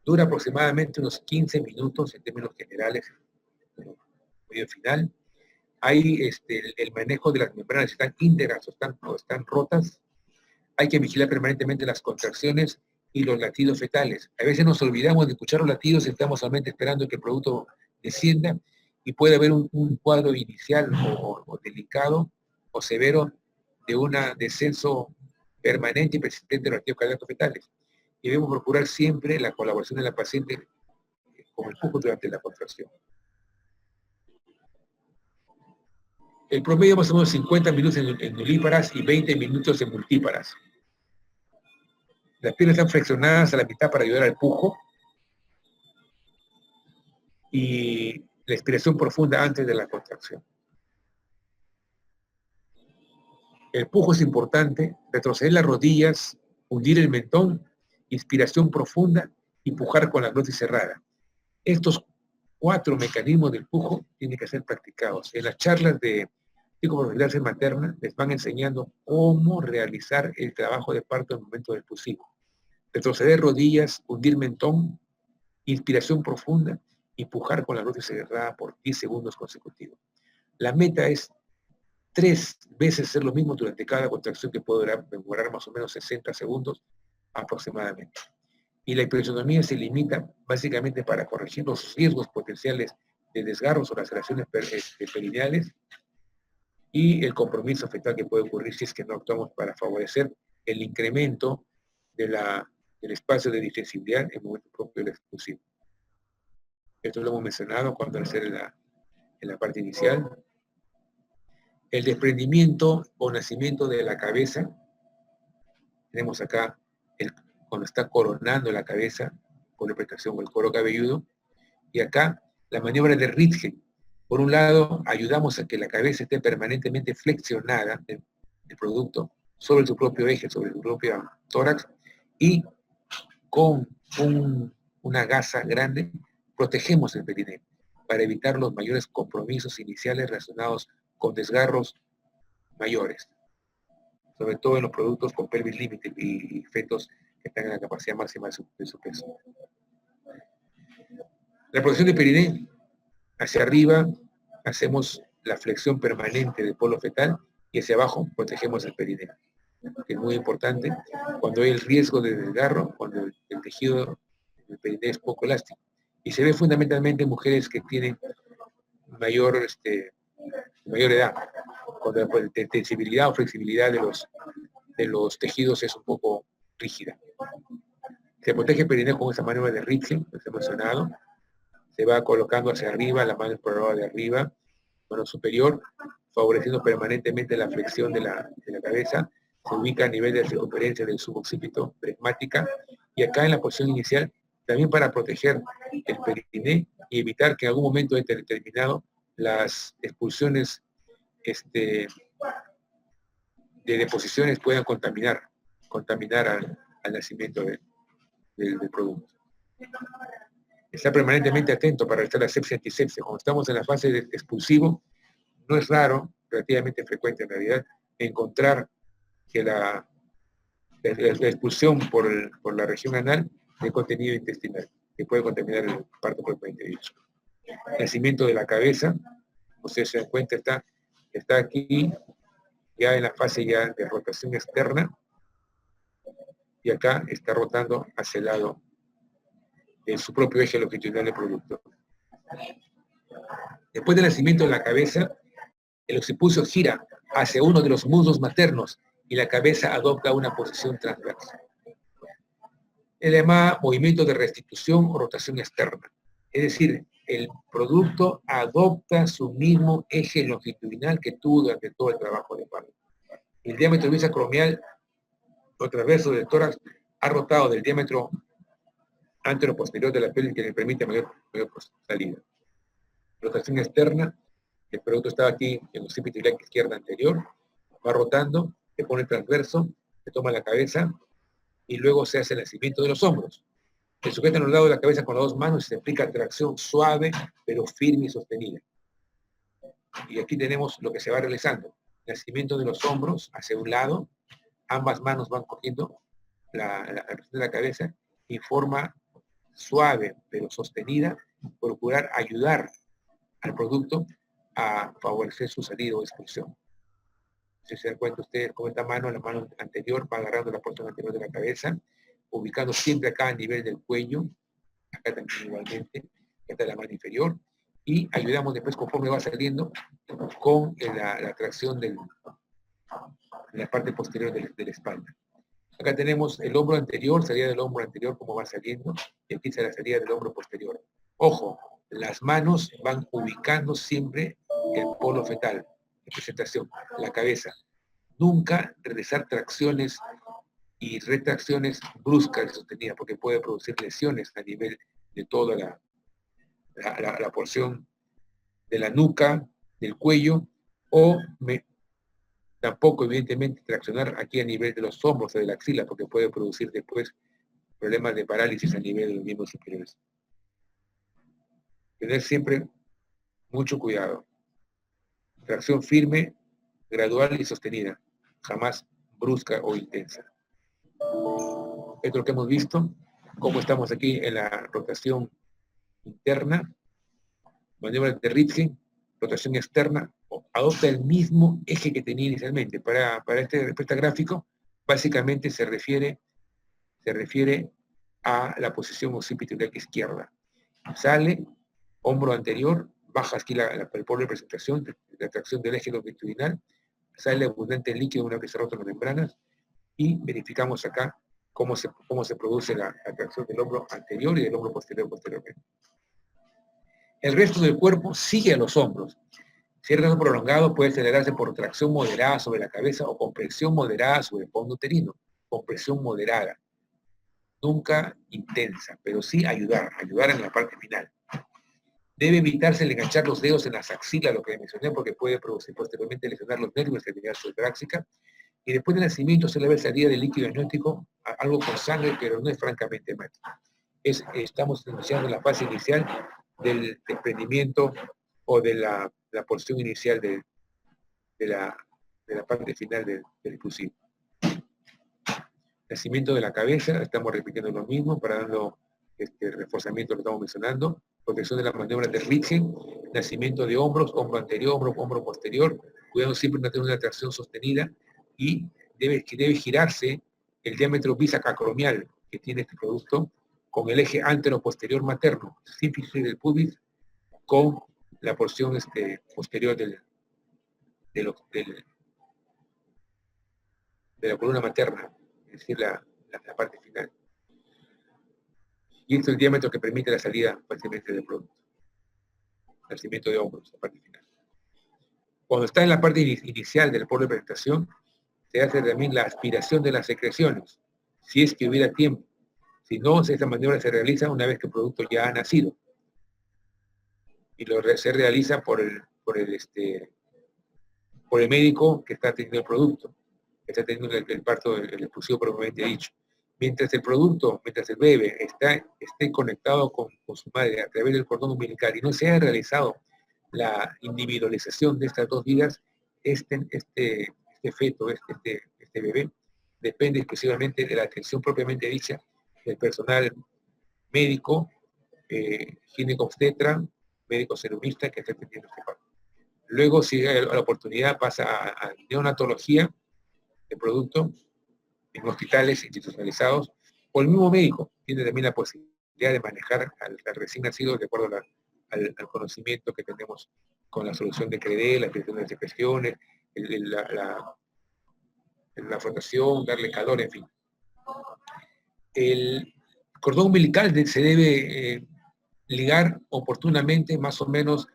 Dura aproximadamente unos 15 minutos en términos generales, periodo final. Hay el manejo de las membranas, están íntegras o están rotas. Hay que vigilar permanentemente las contracciones y los latidos fetales. A veces nos olvidamos de escuchar los latidos y estamos solamente esperando que el producto descienda y puede haber un cuadro inicial o delicado o severo de un descenso permanente y persistente de los latidos cardíacos fetales. Y debemos procurar siempre la colaboración de la paciente con el pujo durante la contracción. El promedio más o menos 50 minutos en nulíparas y 20 minutos en multíparas. Las piernas están flexionadas a la mitad para ayudar al pujo. Y la expiración profunda antes de la contracción. El pujo es importante, retroceder las rodillas, hundir el mentón, inspiración profunda y pujar con la glotis cerrada. Estos 4 mecanismos del pujo tienen que ser practicados. En las charlas de psicoprofilaxis materna les van enseñando cómo realizar el trabajo de parto en el momento del expulsivo. Retroceder rodillas, hundir mentón, inspiración profunda y pujar con la glotis cerrada por 10 segundos consecutivos. La meta es 3 veces hacer lo mismo durante cada contracción, que puede demorar más o menos 60 segundos aproximadamente. Y la hiperostotomía se limita básicamente para corregir los riesgos potenciales de desgarros o laceraciones perineales y el compromiso fetal que puede ocurrir si es que no actuamos para favorecer el incremento del espacio de distensibilidad en el momento propio del expulsivo. Esto lo hemos mencionado cuando hacer en la parte inicial. El desprendimiento o nacimiento de la cabeza. Tenemos acá cuando está coronando la cabeza con la prestación o el coro cabelludo. Y acá la maniobra de Ritgen. Por un lado, ayudamos a que la cabeza esté permanentemente flexionada, el producto, sobre su propio eje, sobre su propio tórax, y con una gasa grande protegemos el perineo para evitar los mayores compromisos iniciales relacionados con desgarros mayores, sobre todo en los productos con pelvis límite y fetos que están en la capacidad máxima de su peso. La protección del perineo, hacia arriba hacemos la flexión permanente del polo fetal y hacia abajo protegemos el perineo, que es muy importante cuando hay el riesgo de desgarro, cuando el tejido del perineo es poco elástico. Y se ve fundamentalmente en mujeres que tienen mayor edad, cuando la tensibilidad o flexibilidad de los tejidos es un poco rígida. Se protege el perineo con esa maniobra de Ritgen, que se ha mencionado. Se va colocando hacia arriba, la mano exploradora de arriba, mano superior, favoreciendo permanentemente la flexión de la cabeza. Se ubica a nivel de la circunferencia del suboccipito plegmática. Y acá en la posición inicial, también para proteger el perineo y evitar que en algún momento determinado las expulsiones de deposiciones puedan contaminar al nacimiento del producto. Está permanentemente atento para realizar la sepsia antisepsia. Cuando estamos en la fase de expulsivo, no es raro, relativamente frecuente en realidad, encontrar que la expulsión por la región anal de contenido intestinal, que puede contaminar el parto propiamente dicho. Nacimiento de la cabeza, ustedes se dan cuenta, está aquí, ya en la fase ya de rotación externa, y acá está rotando hacia el lado en su propio eje longitudinal del producto. Después del nacimiento de la cabeza, el occipucio gira hacia uno de los muslos maternos y la cabeza adopta una posición transversa. El llamado movimiento de restitución o rotación externa. Es decir, el producto adopta su mismo eje longitudinal que tuvo durante todo el trabajo de parto. El diámetro bisacromial o transverso del tórax ha rotado del diámetro antero-posterior de la pelvis, que le permite mayor salida. Rotación externa, el producto estaba aquí en el occipito iliaco izquierda anterior, Va rotando, se pone transverso, se toma la cabeza y luego se hace el nacimiento de los hombros. Se sujeta a los lados de la cabeza con las dos manos y se aplica tracción suave, pero firme y sostenida. Y aquí tenemos lo que se va realizando. Nacimiento de los hombros hacia un lado, ambas manos van cogiendo la cabeza y forma suave, pero sostenida, procurar ayudar al producto a favorecer su salida o expulsión. Si se dan cuenta ustedes con esta mano, la mano anterior va agarrando la porción anterior de la cabeza, ubicando siempre acá a nivel del cuello, acá también igualmente, esta es la mano inferior, y ayudamos después conforme va saliendo con la tracción de la parte posterior de la espalda. Acá tenemos el hombro anterior, salida del hombro anterior como va saliendo, y aquí se la salida del hombro posterior. Ojo, las manos van ubicando siempre el polo fetal, en presentación, la cabeza. Nunca realizar tracciones y retracciones bruscas y sostenidas, porque puede producir lesiones a nivel de toda la porción de la nuca, del cuello, o tampoco, evidentemente, traccionar aquí a nivel de los hombros o de la axila, porque puede producir después problemas de parálisis a nivel de los miembros superiores. Tener siempre mucho cuidado. Tracción firme, gradual y sostenida, jamás brusca o intensa. Esto es lo que hemos visto, cómo estamos aquí en la rotación interna, maniobra de Ritgen, rotación externa, adopta el mismo eje que tenía inicialmente. Para este gráfico, básicamente se refiere a la posición occipitaria izquierda. Sale, hombro anterior, baja aquí el polo de presentación, la tracción del eje longitudinal, sale abundante líquido una vez se rotan las membranas, y verificamos acá cómo se produce la tracción del hombro anterior y del hombro posteriormente. El resto del cuerpo sigue a los hombros. Si el resto prolongado puede acelerarse por tracción moderada sobre la cabeza o compresión moderada sobre el fondo uterino. Compresión moderada. Nunca intensa, pero sí ayudar en la parte final. Debe evitarse el enganchar los dedos en las axilas, lo que mencioné, porque puede producir posteriormente lesionar los nervios de la extremidad subtorácica. Y después del nacimiento se le ve salida de líquido amniótico, algo con sangre, pero no es francamente hemático. Estamos iniciando la fase inicial del desprendimiento o de la porción inicial de la parte final del expulsivo. Nacimiento de la cabeza, estamos repitiendo lo mismo para dando reforzamiento lo que estamos mencionando. Protección de la maniobra de Ritgen, nacimiento de hombros, hombro anterior, hombro posterior, cuidando siempre de no tener una tracción sostenida, y debe girarse el diámetro bisacromial que tiene este producto con el eje antero-posterior materno, sínfisis del pubis, con la porción posterior de la columna materna, es decir, la parte final. Y este es el diámetro que permite la salida fácilmente del producto. Nacimiento de hombros, la parte final. Cuando está en la parte inicial del polo de presentación, se hace también la aspiración de las secreciones, si es que hubiera tiempo. Si no, esta maniobra se realiza una vez que el producto ya ha nacido. Y se realiza por el médico que está teniendo el producto, que está teniendo el parto, el expulsivo propiamente dicho. Mientras el bebé esté conectado con su madre a través del cordón umbilical y no se haya realizado la individualización de estas dos vidas, este feto, este bebé, depende exclusivamente de la atención propiamente dicha del personal médico, ginecobstetra, médico cerebrista que está atendiendo este parto. Luego, si hay la oportunidad, pasa a neonatología de producto en hospitales institucionalizados, o el mismo médico tiene también la posibilidad de manejar al recién nacido de acuerdo al conocimiento que tenemos con la solución de CREDE, la detección de secreciones, la frotación, darle calor, en fin. El cordón umbilical se debe ligar oportunamente, más o menos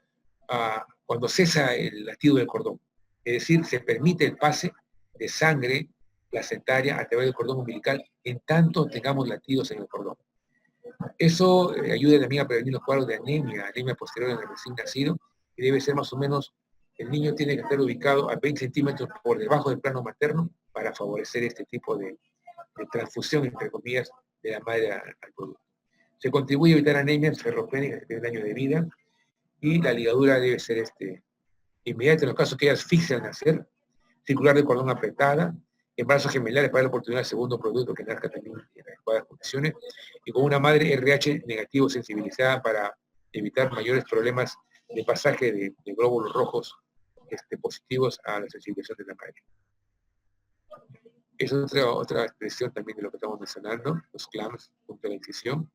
cuando cesa el latido del cordón. Es decir, se permite el pase de sangre placentaria a través del cordón umbilical en tanto tengamos latidos en el cordón. Eso ayuda también a prevenir los cuadros de anemia posterior en el recién nacido, y debe ser más o menos el niño tiene que estar ubicado a 20 centímetros por debajo del plano materno para favorecer este tipo de transfusión, entre comillas, de la madre al producto. Se contribuye a evitar anemias ferropénicas que tienen año de vida, y la ligadura debe ser inmediata en los casos que hay asfixia al nacer, circular de cordón apretada, embarazos gemelares para la oportunidad del segundo producto que nazca también en adecuadas condiciones, y con una madre RH negativo sensibilizada para evitar mayores problemas de pasaje de glóbulos rojos positivos a la sensibilización de la madre. Esa es otra expresión también de lo que estamos mencionando, los CLAMS, punto de incisión.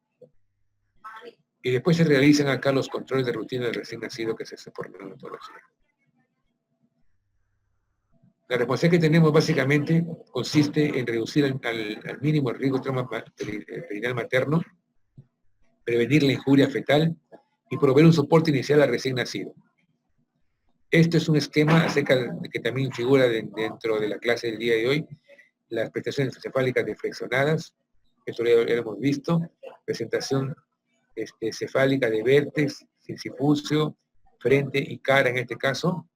Y después se realizan acá los controles de rutina del recién nacido que se hace por neonatología. La responsabilidad que tenemos básicamente consiste en reducir al mínimo el riesgo de trauma perineal materno, prevenir la injuria fetal y proveer un soporte inicial al recién nacido. Esto es un esquema acerca de que también figura dentro de la clase del día de hoy, las prestaciones encefálicas deflexionadas, esto ya lo hemos visto, presentación cefálica de vértex, sincifucio, frente y cara en este caso,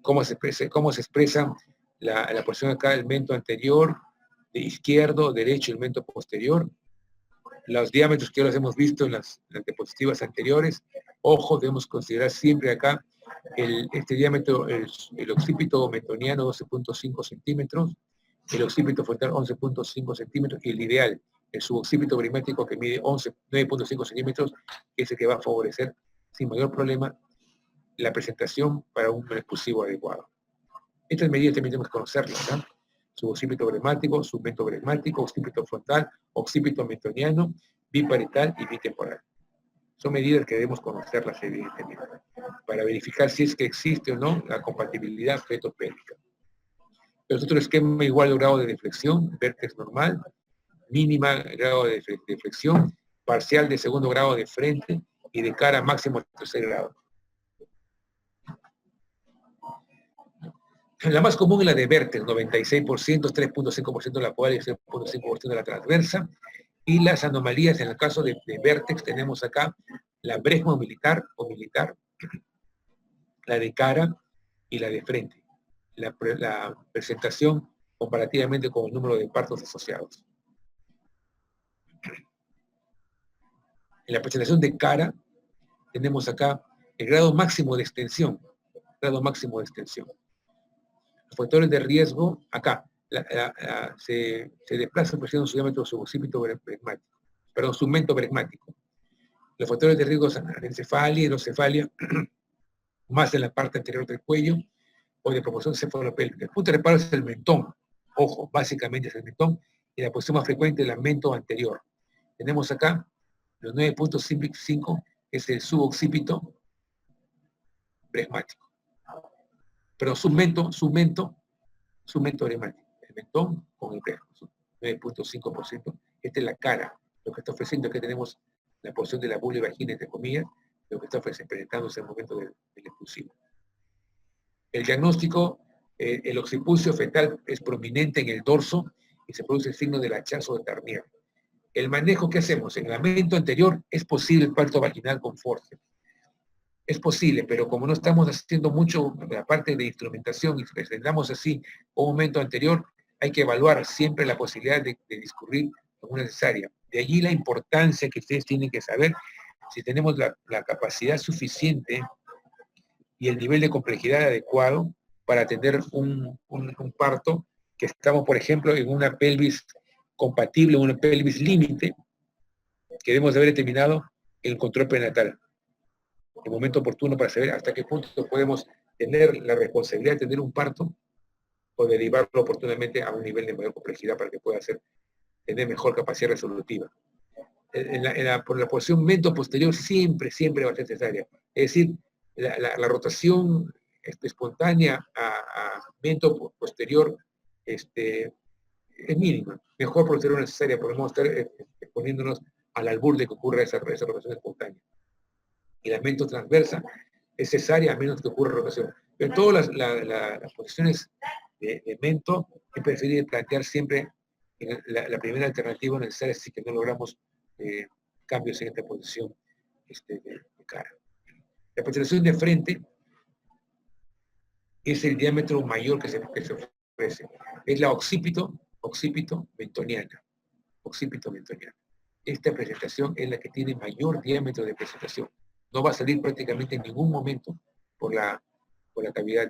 cómo se expresa la posición acá del mento anterior, de izquierdo, derecho y el mento posterior, los diámetros que ya los hemos visto en las diapositivas anteriores. Ojo, debemos considerar siempre acá este diámetro, el occipito metoniano 12.5 centímetros, el occipito frontal 11.5 centímetros y el ideal, el suboccipito brismático que mide 9.5 centímetros, que es el que va a favorecer sin mayor problema la presentación para un expulsivo adecuado. Estas medidas también tenemos que conocerlas, ¿no? Suboccipito brismático, submento brismático, occipito frontal, occipito metoniano, biparietal y bitemporal. Son medidas que debemos conocerlas evidentemente, para verificar si es que existe o no la compatibilidad feto-pélvica. Pero es otro esquema igual de grado de deflexión, vértex normal, mínima grado de deflexión, parcial de segundo grado de frente y de cara máximo de tercer grado. La más común es la de vértex, 96%, 3.5% la cual y 0.5% de la transversa. Y las anomalías, en el caso de vértex, tenemos acá la bresma militar o militar, la de cara y la de frente. La presentación comparativamente con el número de partos asociados. En la presentación de cara, tenemos acá el grado máximo de extensión. Grado máximo de extensión. Los factores de riesgo, acá, se desplaza presionando su diámetro suboccipito bresmático, perdón, submento bresmático. Los factores de riesgo son anencefalia, hidrocefalia, más en la parte anterior del cuello, o de proporción cefalopélvica. El punto de reparo es el mentón. Ojo, básicamente es el mentón, y la posición más frecuente es el mento anterior. Tenemos acá los 9.5, es el suboccipito bresmático. Pero submento bresmático. El mentón con el bresmo, 9.5%. Esta es la cara. Lo que está ofreciendo es que tenemos la porción de la vulva y vagina, entre comillas, lo que está presentándose en el momento del expulsivo. El diagnóstico, el occipucio fetal es prominente en el dorso y se produce el signo del hachazo de Tarnier. El manejo que hacemos en el lamento anterior, es posible el parto vaginal con forceps. Es posible, pero como no estamos haciendo mucho la parte de instrumentación y presentamos así un momento anterior, hay que evaluar siempre la posibilidad de discurrir con una cesárea. De allí la importancia que ustedes tienen que saber si tenemos la capacidad suficiente y el nivel de complejidad adecuado para atender un parto, que estamos, por ejemplo, en una pelvis compatible, una pelvis límite, que debemos de haber determinado el control prenatal, el momento oportuno para saber hasta qué punto podemos tener la responsabilidad de tener un parto o derivarlo oportunamente a un nivel de mayor complejidad para que pueda tener mejor capacidad resolutiva. Por la porción mento posterior siempre va a ser necesaria. Es decir, la rotación espontánea a mento posterior es mínima. Mejor posterior necesaria, podemos estar exponiéndonos al albur de que ocurra esa rotación espontánea. Y la mento transversa es cesárea a menos que ocurra rotación. Pero en todas las posiciones de mento es preferible plantear siempre la primera alternativa necesaria si que no logramos cambios en esta posición de cara. La presentación de frente es el diámetro mayor que se ofrece. Es la occipito mentoniana. Occipito mentoniana. Esta presentación es la que tiene mayor diámetro de presentación. No va a salir prácticamente en ningún momento por la cavidad,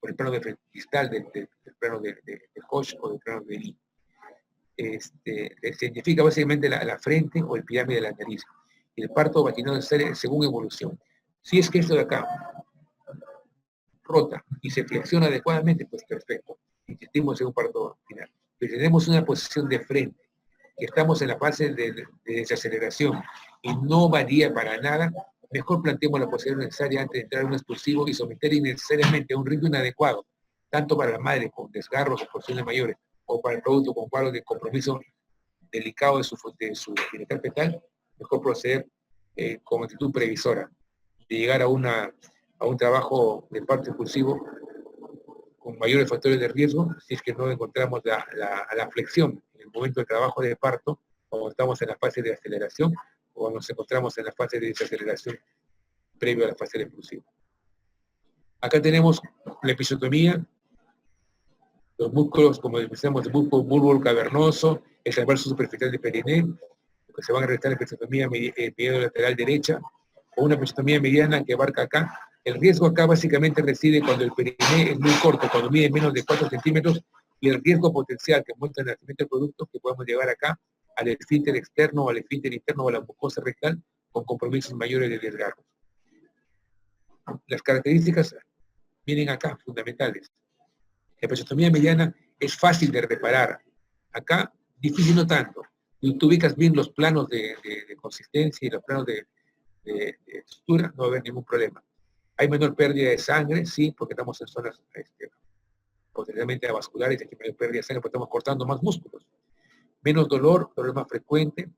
por el plano de distal del plano de Koch o del plano de Lee. Se identifica básicamente la frente o el pirámide de la nariz. Y el parto vaginal es según evolución. Si es que esto de acá rota y se flexiona adecuadamente, pues perfecto. Insistimos en un parto vaginal. Pero tenemos una posición de frente, que estamos en la fase de desaceleración y no varía para nada, mejor planteemos la posición necesaria antes de entrar a un expulsivo y someter innecesariamente a un ritmo inadecuado, tanto para la madre con desgarros o porciones mayores, o para el producto con cuadros de compromiso delicado de su bienestar fetal, mejor proceder con actitud previsora, de llegar a un trabajo de parto impulsivo con mayores factores de riesgo, si es que no encontramos la flexión en el momento del trabajo de parto, cuando estamos en la fase de aceleración, o nos encontramos en la fase de desaceleración previo a la fase de expulsivo. Acá tenemos la episiotomía, los músculos, como decíamos, el músculo bulbo cavernoso, el transverso superficial de perineo, que se van a realizar en episiotomía medio lateral derecha, o una episiotomía mediana que abarca acá. El riesgo acá básicamente reside cuando el perineo es muy corto, cuando mide menos de 4 centímetros, y el riesgo potencial que muestra el nacimiento del producto que podemos llevar acá al esfínter externo, al esfínter interno o a la mucosa rectal con compromisos mayores de desgarro. Las características vienen acá, fundamentales. La episiotomía mediana es fácil de reparar. Acá, difícil no tanto. Si tú ubicas bien los planos de consistencia y los planos de estructura, no va a haber ningún problema. Hay menor pérdida de sangre, sí, porque estamos en zonas potencialmente avasculares, y hay mayor pérdida de sangre porque estamos cortando más músculos. Menos dolor, dolor más frecuente.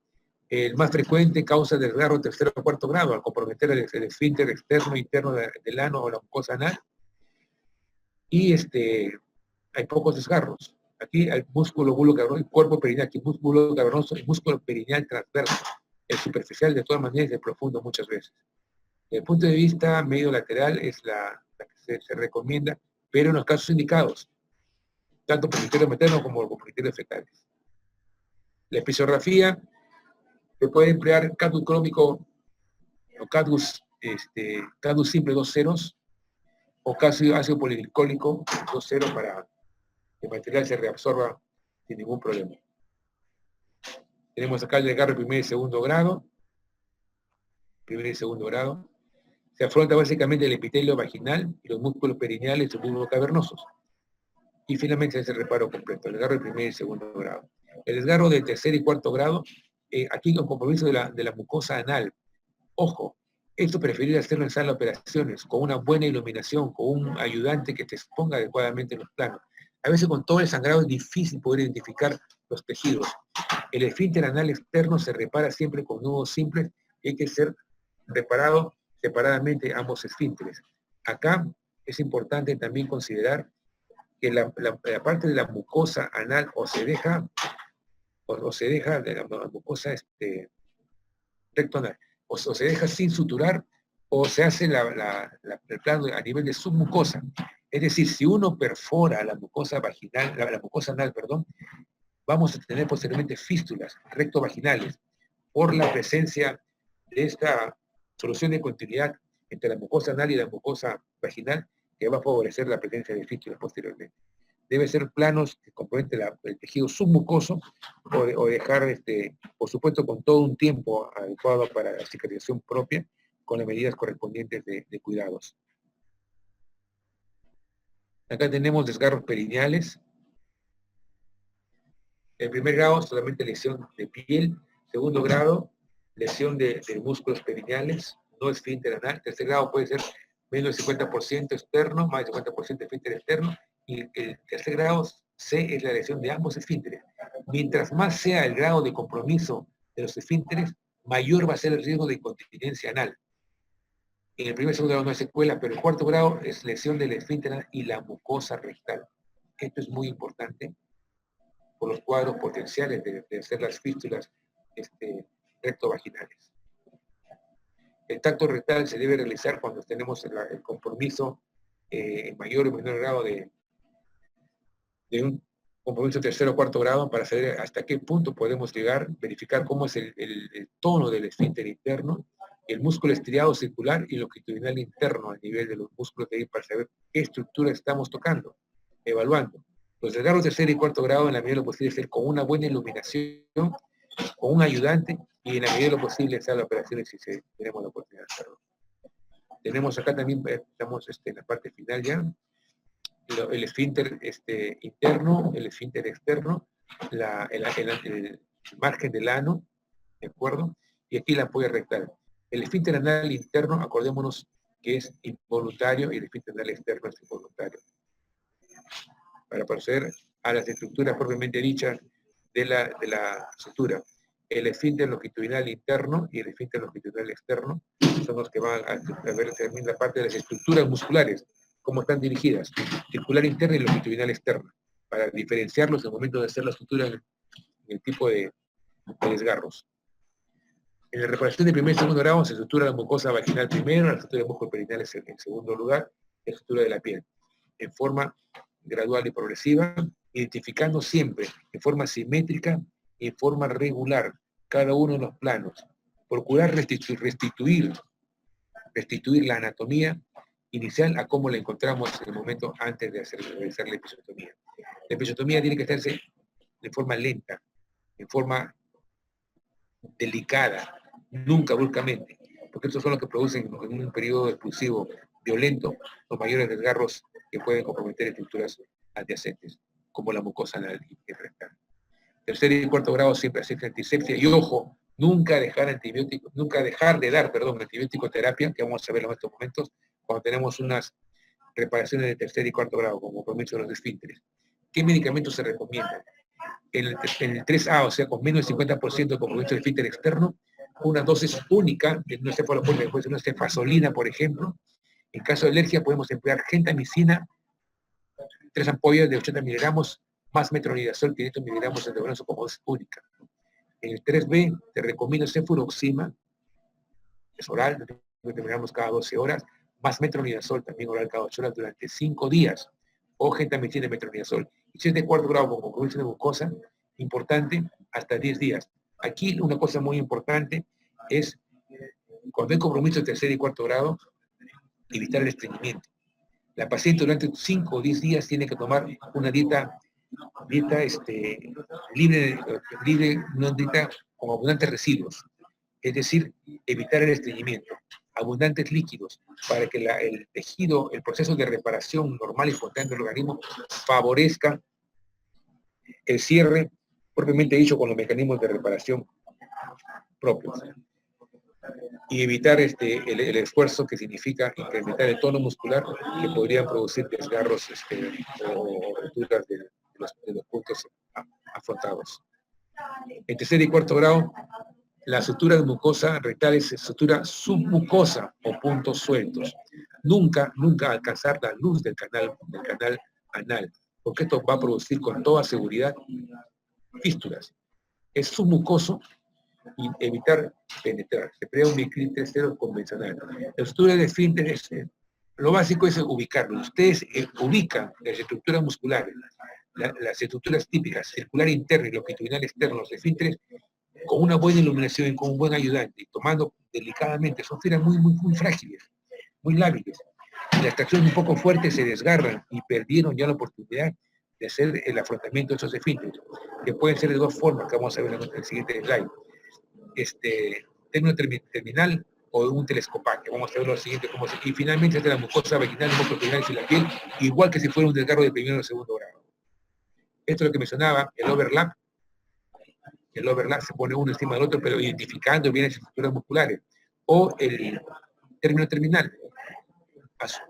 El más frecuente causa desgarro tercero o cuarto grado, al comprometer el esfínter externo e interno del ano o la mucosa anal. Y hay pocos desgarros. Aquí hay músculo bulbo cavernoso, el cuerpo perineal, aquí músculo cavernoso, el músculo perineal transverso. El superficial, de todas maneras, es el profundo muchas veces. Desde el punto de vista medio lateral es la que se recomienda, pero en los casos indicados, tanto por criterio materno como por criterios fecales. La episografía se puede emplear cadus crómico o cadus simple 2 ceros o ácido poliglicólico 2 ceros para que el material se reabsorba sin ningún problema. Tenemos acá el desgarro primer y segundo grado. Primer y segundo grado. Se afronta básicamente el epitelio vaginal y los músculos perineales y bulbo cavernosos. Y finalmente es el reparo completo, el desgarro de primer y segundo grado. El desgarro de tercer y cuarto grado, aquí con compromiso de la mucosa anal. Ojo, esto preferiría hacerlo en sala de operaciones, con una buena iluminación, con un ayudante que te exponga adecuadamente en los planos. A veces con todo el sangrado es difícil poder identificar los tejidos. El esfínter anal externo se repara siempre con nudos simples y hay que ser reparado separadamente ambos esfínteres. Acá es importante también considerar que la parte de la mucosa anal o se deja de la mucosa recto anal, o se deja sin suturar o se hace el plano a nivel de submucosa. Es decir, si uno perfora la mucosa vaginal, la mucosa anal, perdón, vamos a tener posteriormente fístulas rectovaginales por la presencia de esta solución de continuidad entre la mucosa anal y la mucosa vaginal que va a favorecer la presencia de fístulas posteriormente. Debe ser planos que comprometen el tejido submucoso o dejar, por supuesto, con todo un tiempo adecuado para la cicatrización propia, con las medidas correspondientes de cuidados. Acá tenemos desgarros perineales. En primer grado, solamente lesión de piel. Segundo grado, lesión de músculos perineales, no esfínter anal. Tercer grado puede ser menos del 50% externo, más del 50% esfínter externo. Y el tercer grado C es la lesión de ambos esfínteres. Mientras más sea el grado de compromiso de los esfínteres, mayor va a ser el riesgo de incontinencia anal. En el primer y segundo grado no hay secuela, pero el cuarto grado es lesión del esfínter anal y la mucosa rectal. Esto es muy importante por los cuadros potenciales de hacer las fístulas rectovaginales. El tacto rectal se debe realizar cuando tenemos el compromiso en mayor o menor grado de un compromiso tercero o cuarto grado para saber hasta qué punto podemos llegar, verificar cómo es el tono del esfínter interno, el músculo estriado circular y longitudinal interno a nivel de los músculos de ahí para saber qué estructura estamos tocando, evaluando. Los desgarros tercer y cuarto grado en la medida de lo posible ser con una buena iluminación, con un ayudante y en la medida de lo posible hacer las operaciones si tenemos la oportunidad de hacerlo. Tenemos acá también, estamos en la parte final ya, el esfínter interno, el esfínter externo, el margen del ano, ¿de acuerdo? Y aquí la ampolla rectal. El esfínter anal interno, acordémonos que es involuntario y el esfínter anal externo es involuntario. Para proceder a las estructuras propiamente dichas de la sutura. El esfínter longitudinal interno y el esfínter longitudinal externo son los que van a ver también la parte de las estructuras musculares, cómo están dirigidas, circular interna y longitudinal externa, para diferenciarlos en el momento de hacer la sutura en el tipo de desgarros. En la reparación de primer y segundo grado se sutura la mucosa vaginal primero, la sutura de músculo perineal en segundo lugar, y la sutura de la piel, en forma gradual y progresiva, identificando siempre en forma simétrica y en forma regular cada uno de los planos. Procurar restituir la anatomía inicial a cómo la encontramos en el momento antes de realizar la episiotomía. La episiotomía tiene que hacerse de forma lenta, en forma delicada, nunca bruscamente, porque estos son los que producen en un periodo expulsivo violento los mayores desgarros que pueden comprometer estructuras adyacentes, como la mucosa anal y rectal. Tercer y cuarto grado siempre hacer antisepsia y ojo, nunca dejar de dar antibiótico terapia, que vamos a ver en estos momentos, cuando tenemos unas reparaciones de tercer y cuarto grado, como compromiso de los esfínteres. ¿Qué medicamentos se recomiendan? En el 3A, o sea, con menos del 50% de compromiso del esfínter externo, una dosis única, que no se puede poner, puede ser una cefazolina, por ejemplo. En caso de alergia podemos emplear gentamicina, 3 ampollas de 80 miligramos, más metronidazol, 500 miligramos de endovenoso como dosis única. En el 3B te recomiendo cefuroxima, es oral, miligramos cada 12 horas, más metronidazol, también oral cada 8 horas durante 5 días, o gentamicina y metronidazol. Y si es de cuarto grado con compromiso de mucosa, importante, hasta 10 días. Aquí una cosa muy importante es, cuando hay compromiso de tercer y cuarto grado, evitar el estreñimiento. La paciente durante 5 o 10 días tiene que tomar una dieta libre, no dieta con abundantes residuos, es decir, evitar el estreñimiento, abundantes líquidos, para que el tejido, el proceso de reparación normal y espontáneo del organismo favorezca el cierre, propiamente dicho, con los mecanismos de reparación propios. Y evitar el esfuerzo que significa incrementar el tono muscular que podrían producir desgarros o roturas de los puntos afrontados. En tercer y cuarto grado, la sutura de mucosa rectal es sutura submucosa o puntos sueltos. Nunca alcanzar la luz del canal anal, porque esto va a producir con toda seguridad fístulas. Es submucoso y evitar penetrar. Se crea un biclíter cero convencional. La sutura de esfínter lo básico es ubicarlo. Ustedes ubican las estructuras musculares, las estructuras típicas, circular interno y longitudinal externo, los esfínteres, con una buena iluminación y con un buen ayudante, y tomando delicadamente. Son fibras muy frágiles, muy lábiles. La extracción un poco fuerte se desgarran y perdieron ya la oportunidad de hacer el afrontamiento de esos esfínteres, que pueden ser de dos formas, que vamos a ver en el siguiente slide. Término terminal o un telescopaje. Vamos a ver lo siguiente, y finalmente de la mucosa vaginal, y la piel, igual que si fuera un desgarro de primero o segundo grado. Esto es lo que mencionaba, el overlap. El overlap se pone uno encima del otro, pero identificando bien las estructuras musculares. O el término terminal,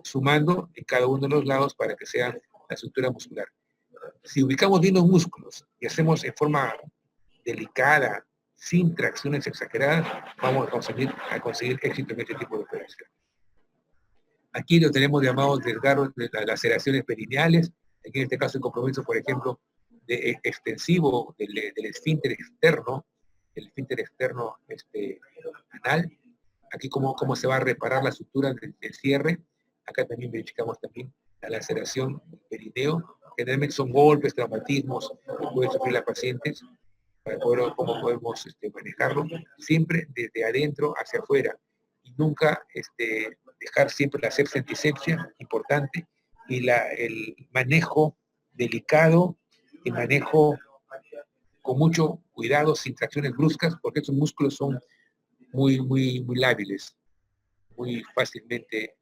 sumando en cada uno de los lados para que sea la estructura muscular. Si ubicamos bien los músculos y hacemos en forma delicada, sin tracciones exageradas, vamos a conseguir éxito en este tipo de operación. Aquí lo tenemos llamados desgarros de las laceraciones perineales, aquí en este caso el compromiso, por ejemplo, extensivo del esfínter externo, el esfínter externo anal, aquí cómo se va a reparar la sutura del cierre, Acá también verificamos también la laceración del perineo. Generalmente son golpes, traumatismos que pueden sufrir las pacientes, para poder cómo podemos manejarlo, siempre desde adentro hacia afuera, y nunca dejar siempre la asepsia antisepsia, importante, y el manejo delicado, el manejo con mucho cuidado, sin tracciones bruscas, porque esos músculos son muy lábiles, muy fácilmente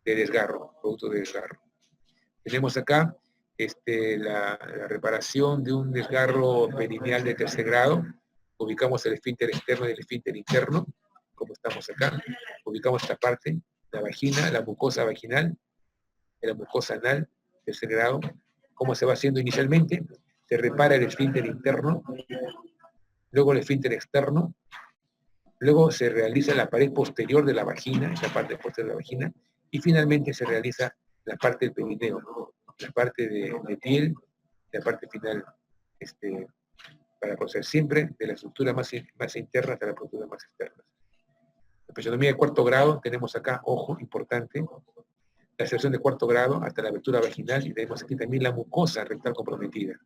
de desgarro, producto de desgarro. Tenemos acá la reparación de un desgarro perineal de tercer grado. Ubicamos el esfínter externo y el esfínter interno, como estamos acá. Ubicamos esta parte, la vagina, la mucosa vaginal, la mucosa anal, tercer grado. ¿Cómo se va haciendo inicialmente? Se repara el esfínter interno, luego el esfínter externo, luego se realiza la pared posterior de la vagina, esa parte posterior de la vagina, y finalmente se realiza la parte del perineo, la parte de piel, la parte final, para proceder siempre de la estructura más interna hasta la estructura más externa. La episiotomía de cuarto grado, tenemos acá, ojo, importante, la sección de cuarto grado hasta la abertura vaginal, y tenemos aquí también la mucosa rectal comprometida.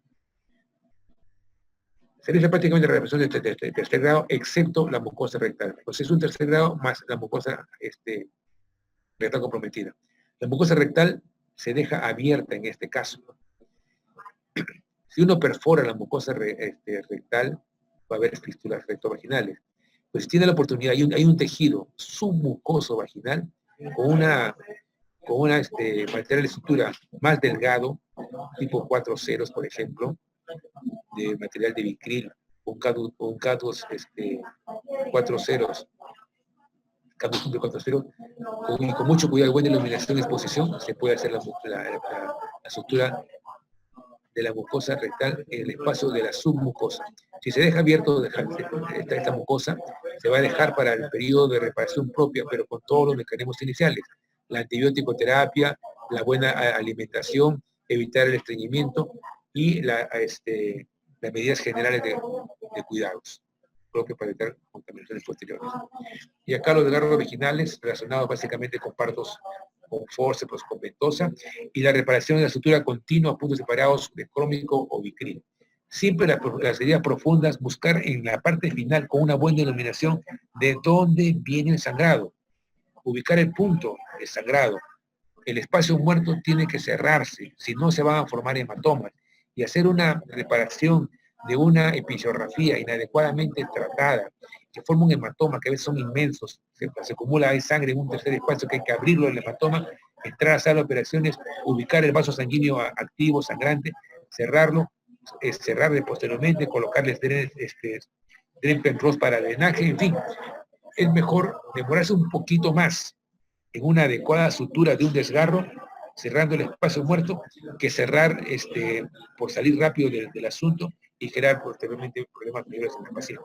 Se realiza prácticamente la represión de tercer grado, excepto la mucosa rectal. Entonces es un tercer grado más la mucosa rectal comprometida. La mucosa rectal se deja abierta en este caso. Si uno perfora la mucosa rectal, va a haber fístulas rectovaginales. Pues si tiene la oportunidad, hay un tejido submucoso vaginal con una material de estructura más delgado, tipo 4 ceros, por ejemplo, de material de vicril, un cadus 4 ceros, cadus de 4 ceros, con mucho cuidado, buena iluminación y exposición, se puede hacer la estructura de la mucosa rectal en el espacio de la submucosa. Si se deja abierto esta mucosa, se va a dejar para el periodo de reparación propia, pero con todos los mecanismos iniciales. La antibiótico terapia, la buena alimentación, evitar el estreñimiento y las medidas generales de cuidados propios para evitar contaminaciones posteriores. Y acá los desgarros originales relacionados básicamente con partos con fórceps, con ventosa, y la reparación de la estructura continua a puntos separados de crómico o vicril. Siempre las heridas profundas, buscar en la parte final con una buena iluminación de dónde viene el sangrado, ubicar el punto del sangrado. El espacio muerto tiene que cerrarse, si no se van a formar hematomas, y hacer una reparación de una episiografía inadecuadamente tratada, que forma un hematoma, que a veces son inmensos, se acumula sangre en un tercer espacio que hay que abrirlo el hematoma, entrar a sala de operaciones, ubicar el vaso sanguíneo activo, sangrante, cerrarlo, cerrarle posteriormente, colocarles Drenpen-Ross para drenaje, en fin. Es mejor demorarse un poquito más en una adecuada sutura de un desgarro, cerrando el espacio muerto, que cerrar por salir rápido del asunto y generar posteriormente problemas mayores en el paciente.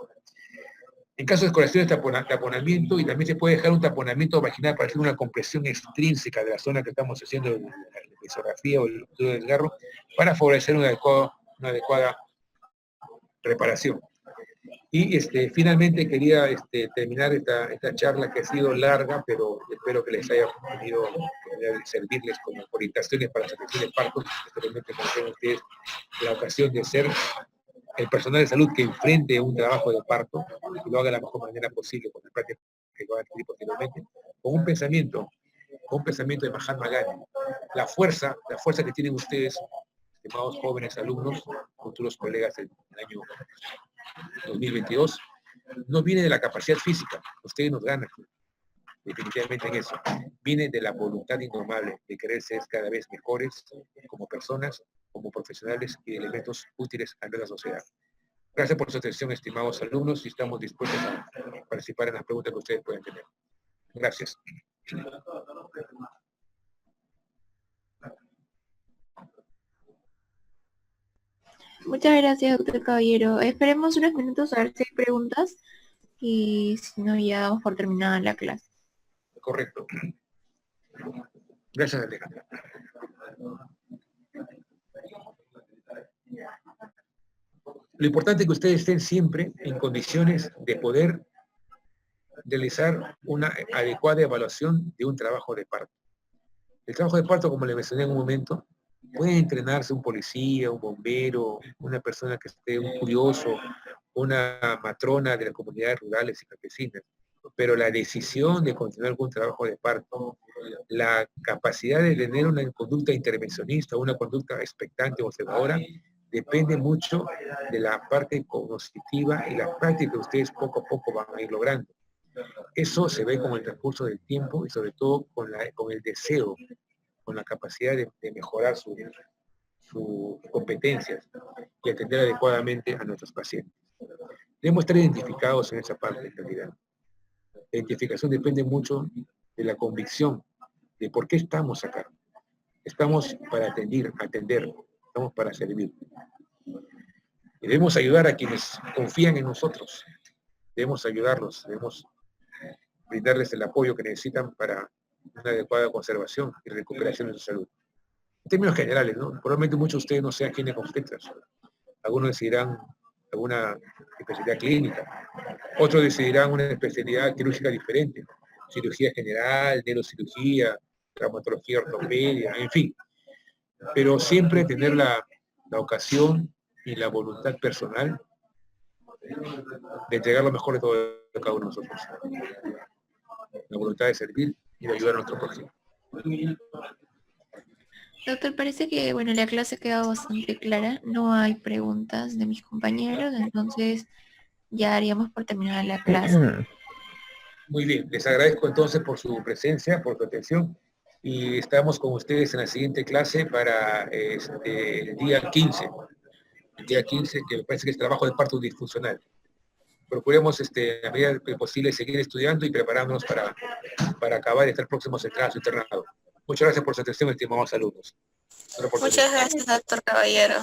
En caso de escoriación de taponamiento, y también se puede dejar un taponamiento vaginal para hacer una compresión extrínseca de la zona que estamos haciendo de la episografía o el estudio del desgarro, para favorecer una adecuada reparación. Y finalmente quería terminar esta charla, que ha sido larga, pero espero que les haya podido servirles como orientaciones para la selección de partos, especialmente cuando tengan ustedes la ocasión de ser el personal de salud que enfrente un trabajo de parto y lo haga de la mejor manera posible con el práctica que va a adquirir posteriormente, con un pensamiento de Mahatma Gandhi. La fuerza que tienen ustedes, estimados jóvenes alumnos, futuros colegas del año 2022, no viene de la capacidad física, ustedes nos ganan definitivamente en eso, viene de la voluntad indomable de querer ser cada vez mejores como personas, como profesionales y elementos útiles a la sociedad. Gracias por su atención, estimados alumnos, y estamos dispuestos a participar en las preguntas que ustedes pueden tener. Gracias. Muchas gracias, doctor Caballero. Esperemos unos minutos a ver si hay preguntas y si no, ya damos por terminada la clase. Correcto. Gracias, Alejandra. Lo importante es que ustedes estén siempre en condiciones de poder realizar una adecuada evaluación de un trabajo de parto. El trabajo de parto, como le mencioné en un momento, puede entrenarse un policía, un bombero, una persona que esté, un curioso, una matrona de las comunidades rurales y campesinas. Pero la decisión de continuar con un trabajo de parto, la capacidad de tener una conducta intervencionista, una conducta expectante o observadora, depende mucho de la parte cognitiva y la práctica que ustedes poco a poco van a ir logrando. Eso se ve con el transcurso del tiempo y sobre todo con el deseo, con la capacidad de mejorar sus competencias y atender adecuadamente a nuestros pacientes. Debemos estar identificados en esa parte, en realidad. La identificación depende mucho de la convicción de por qué estamos acá. Estamos para atender, estamos para servir. Y debemos ayudar a quienes confían en nosotros. Debemos ayudarlos, debemos brindarles el apoyo que necesitan para una adecuada conservación y recuperación de su salud. En términos generales, ¿no? Probablemente muchos de ustedes no sean ginecobstetras. Algunos decidirán alguna especialidad clínica, otros decidirán una especialidad quirúrgica diferente, cirugía general, neurocirugía, traumatología, ortopedia, en fin. Pero siempre tener la ocasión y la voluntad personal de entregar lo mejor de todo de cada uno de nosotros. La voluntad de servir y de ayudar a nuestro prójimo. Doctor, parece que, bueno, la clase ha quedado bastante clara. No hay preguntas de mis compañeros, entonces ya daríamos por terminada la clase. Muy bien, les agradezco entonces por su presencia, por su atención, y estamos con ustedes en la siguiente clase para el día 15. El día 15, que me parece que es trabajo de parto disfuncional. Procuremos a medida que posible seguir estudiando y preparándonos para acabar y estar próximos a entrar a su internado. Muchas gracias por su atención, estimados alumnos. Muchas gracias, doctor Caballero.